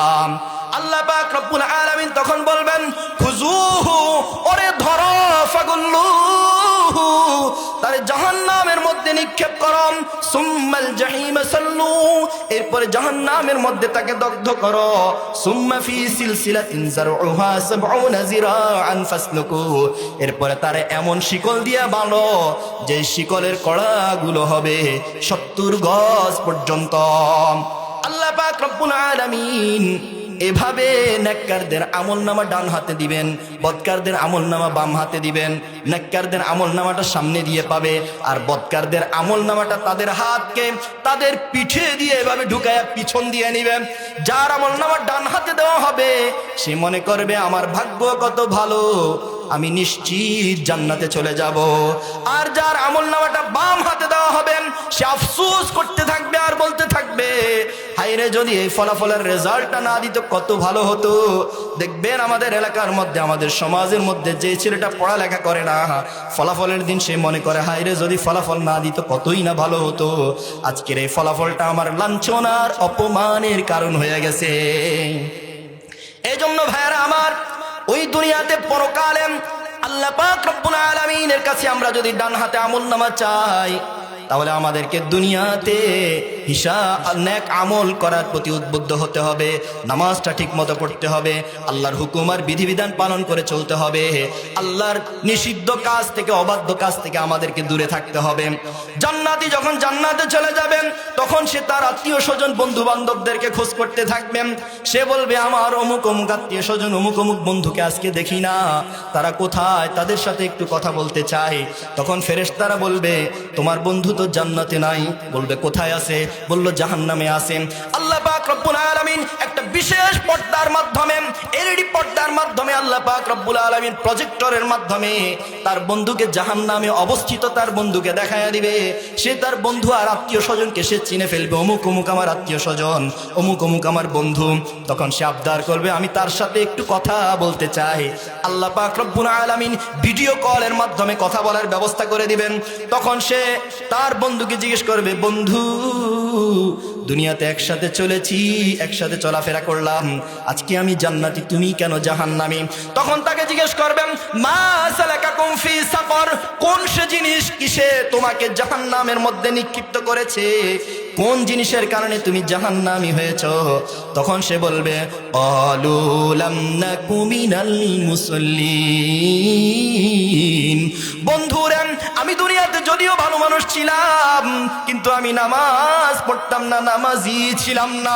আল্লাহ পাক রব্বুল আলামিন তখন বলবেন, খুজুহু, ওরে ধরো, ফাগুল্লুহু, তারপরে জাহান্নামের মধ্যে নিক্ষেপ করো, সুম্মাল জাহিম সাল্লু, এরপরে জাহান্নামের মধ্যে তাকে দগ্ধ করো, সুম্মা ফি সিলসিলাতিন যারউহা ৭০ যিরাআন ফাসলুকু, এরপরে তারে এমন শিকল দিয়ে বাঁধো যে শিকলের কড়াগুলো হবে ৭০ গজ পর্যন্ত। আল্লাহ পাক রব্বুল আলামিন এভাবে নেককারদের আমলনামা ডান হাতে দিবেন, বদকারদের আমলনামা বাম হাতে দিবেন। নেককারদের আমলনামাটা সামনে দিয়ে পাবে, আর বদকারদের আমলনামাটা তাদের হাতকে তাদের পিঠে দিয়ে এভাবে ঢুকায়া পিছন দিয়ে নিবেন। যার আমলনামা ডান হাতে দেওয়া হবে সে মনে করবে আমার ভাগ্য কত ভালো, আমি নিশ্চিত জান্নাতে চলে যাব। আর যার আমলনামাটা বাম হাতে দেওয়া হবে সে আফসোস করতে থাকবে আর বলতে থাকবে, হায়রে যদি এই ফলাফলের রেজাল্টটা না দিত কত ভালো হতো। দেখবেন আমাদের এলাকার মধ্যে, আমাদের সমাজের মধ্যে যে ছেলেটা পড়ালেখা করে না, ফলাফলের দিন সে মনে করে হায়রে যদি ফলাফল না দিত কতই না ভালো হতো, আজকের এই ফলাফলটা আমার লাঞ্ছনার অপমানের কারণ হয়ে গেছে। এই জন্য ভাইয়ারা আমার, ওই দুনিয়াতে পরকালে আল্লাহ পাক রব্বুল আলামিনের কাছে আমরা যদি ডান হাতে আমলনামা চাই, তাহলে আমাদেরকে দুনিয়াতে হিসাব নেক আমল করার প্রতি উদ্বুদ্ধ হতে হবে, নামাজটা ঠিক মতো পড়তে হবে, আল্লাহর হুকুম আর বিধিবিধান পালন করে চলতে হবে, আল্লাহর নিষিদ্ধ কাজ থেকে অবাধ্য কাজ থেকে আমাদেরকে দূরে থাকতে হবে। জান্নাতি যখন জান্নাতে চলে যাবেন তখন সে তার আত্মীয় স্বজন বন্ধু বান্ধবদেরকে খোঁজ করতে থাকবেন। সে বলবে আমার অমুক অমুক আত্মীয় স্বজন অমুক অমুক বন্ধুকে আজকে দেখি না, তারা কোথায়, তাদের সাথে একটু কথা বলতে চাই। তখন ফেরেশতারা বলবে তোমার বন্ধু তো জান্নাতে নাই। বলবে কোথায় আছে? বললো জাহান্নামে আছে। আল্লাহ পাক রব্বুল আলামিন একটা বিশেষ পর্দার মাধ্যমে, এলইডি পর্দার মাধ্যমে আল্লাহ পাক রব্বুল আলামিন প্রজেক্টরের মাধ্যমে তার বন্ধুকে জাহান্নামে অবস্থিত তার বন্ধুকে দেখায়া দিবে। সে তার বন্ধু আর আত্মীয় স্বজনকে সে চিনে ফেলবে, অমুক অমুক আমার আত্মীয় স্বজন, অমুক অমুক আমার বন্ধু। তখন সে আবদার করবে আমি তার সাথে একটু কথা বলতে চাই। আল্লাহ পাক রব্বুল আলামিন ভিডিও কলের মাধ্যমে কথা বলার ব্যবস্থা করে দিবেন। তখন সে তার বন্ধুকে জিজ্ঞেস করবে বন্ধু দুনিয়াতে একসাথে চলেছি, একসাথে চলাফেরা করলাম, আজকে আমি জান্নাতি, তুমি কেন জাহান্নামী? তখন তাকে জিজ্ঞেস করবেন মা সালাকাকুম ফি সাকর, কোন সে জিনিস কিসে তোমাকে জাহান্নামের মধ্যে নিক্ষিপ্ত করেছে, কোন জিনিসের কারণে তুমি জাহান্নামী হয়েছো? তখন সে বলবে ক্বালু লাম নাকু মিনাল মুসাল্লিন, বন্ধুরা আমি দুনিয়াতে যদিও ভালো মানুষ ছিলাম কিন্তু আমি নামাজ পড়তাম না, নামাজি ছিলাম না।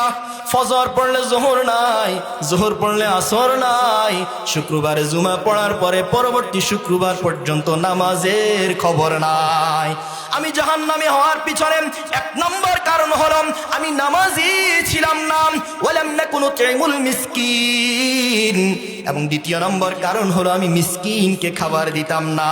ফজর পড়লে জোহর নাই, জোহর পড়লে আসর নাই, শুক্রবারে জুমা পড়ার পরে পরবর্তী শুক্রবার পর্যন্ত নামাজের খবর নাই। আমি জাহান্নামী হওয়ার পিছনে এক নম্বর কারণ হলো আমি নামাজি ছিলাম না, ওয়ালাম নাকুনু তুইমুল মিসকিন, এবং দ্বিতীয় নম্বর কারণ হলো আমি মিসকিনকে খাবার দিতাম না।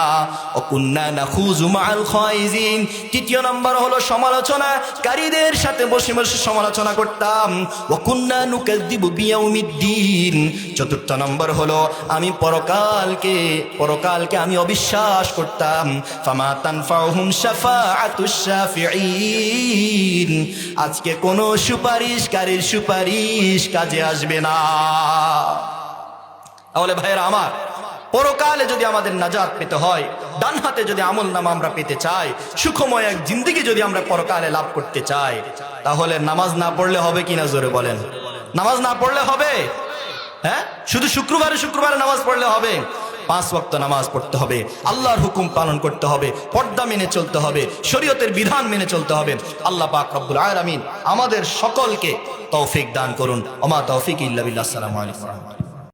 ও কুন্না নাখুযু মাআল খাইজিন, তৃতীয় নম্বর হলো সমালোচনাকারীদের সাথে বসে বসে সমালোচনা করতাম। ও কুন্না নুকাযযিবু বিয়াউমিদ্দিন, চতুর্থ নম্বর হলো আমি পরকালকে আমি অবিশ্বাস করতাম। ফামা তানফাউহুম শাফাআতুশ শাফিঈন, আজকে কোনো সুপারিশকারীর সুপারিশ কাজে আসবে না। তাহলে ভাইয়েরা আমার, পরকালে যদি আমাদের নাজাত পেতে হয়, ডান হাতে যদি আমলনামা আমরা পেতে চাই, সুখময় এক জিন্দেগি যদি আমরা পরকালে লাভ করতে চাই, তাহলে নামাজ না পড়লে হবে কিনা জোরে বলেন? নামাজ না পড়লে হবে? হ্যাঁ, শুধু শুক্রবারে নামাজ পড়লে হবে? 5 ওয়াক্ত নামাজ পড়তে হবে, আল্লাহর হুকুম পালন করতে হবে, পর্দা মেনে চলতে হবে, শরীয়তের বিধান মেনে চলতে হবে। আল্লাহ পাক রব্বুল আলামিন আমাদের সকলকে তৌফিক দান করুন। ওমা তৌফিক ইল্লা বিল্লাহ। আসসালামু আলাইকুম।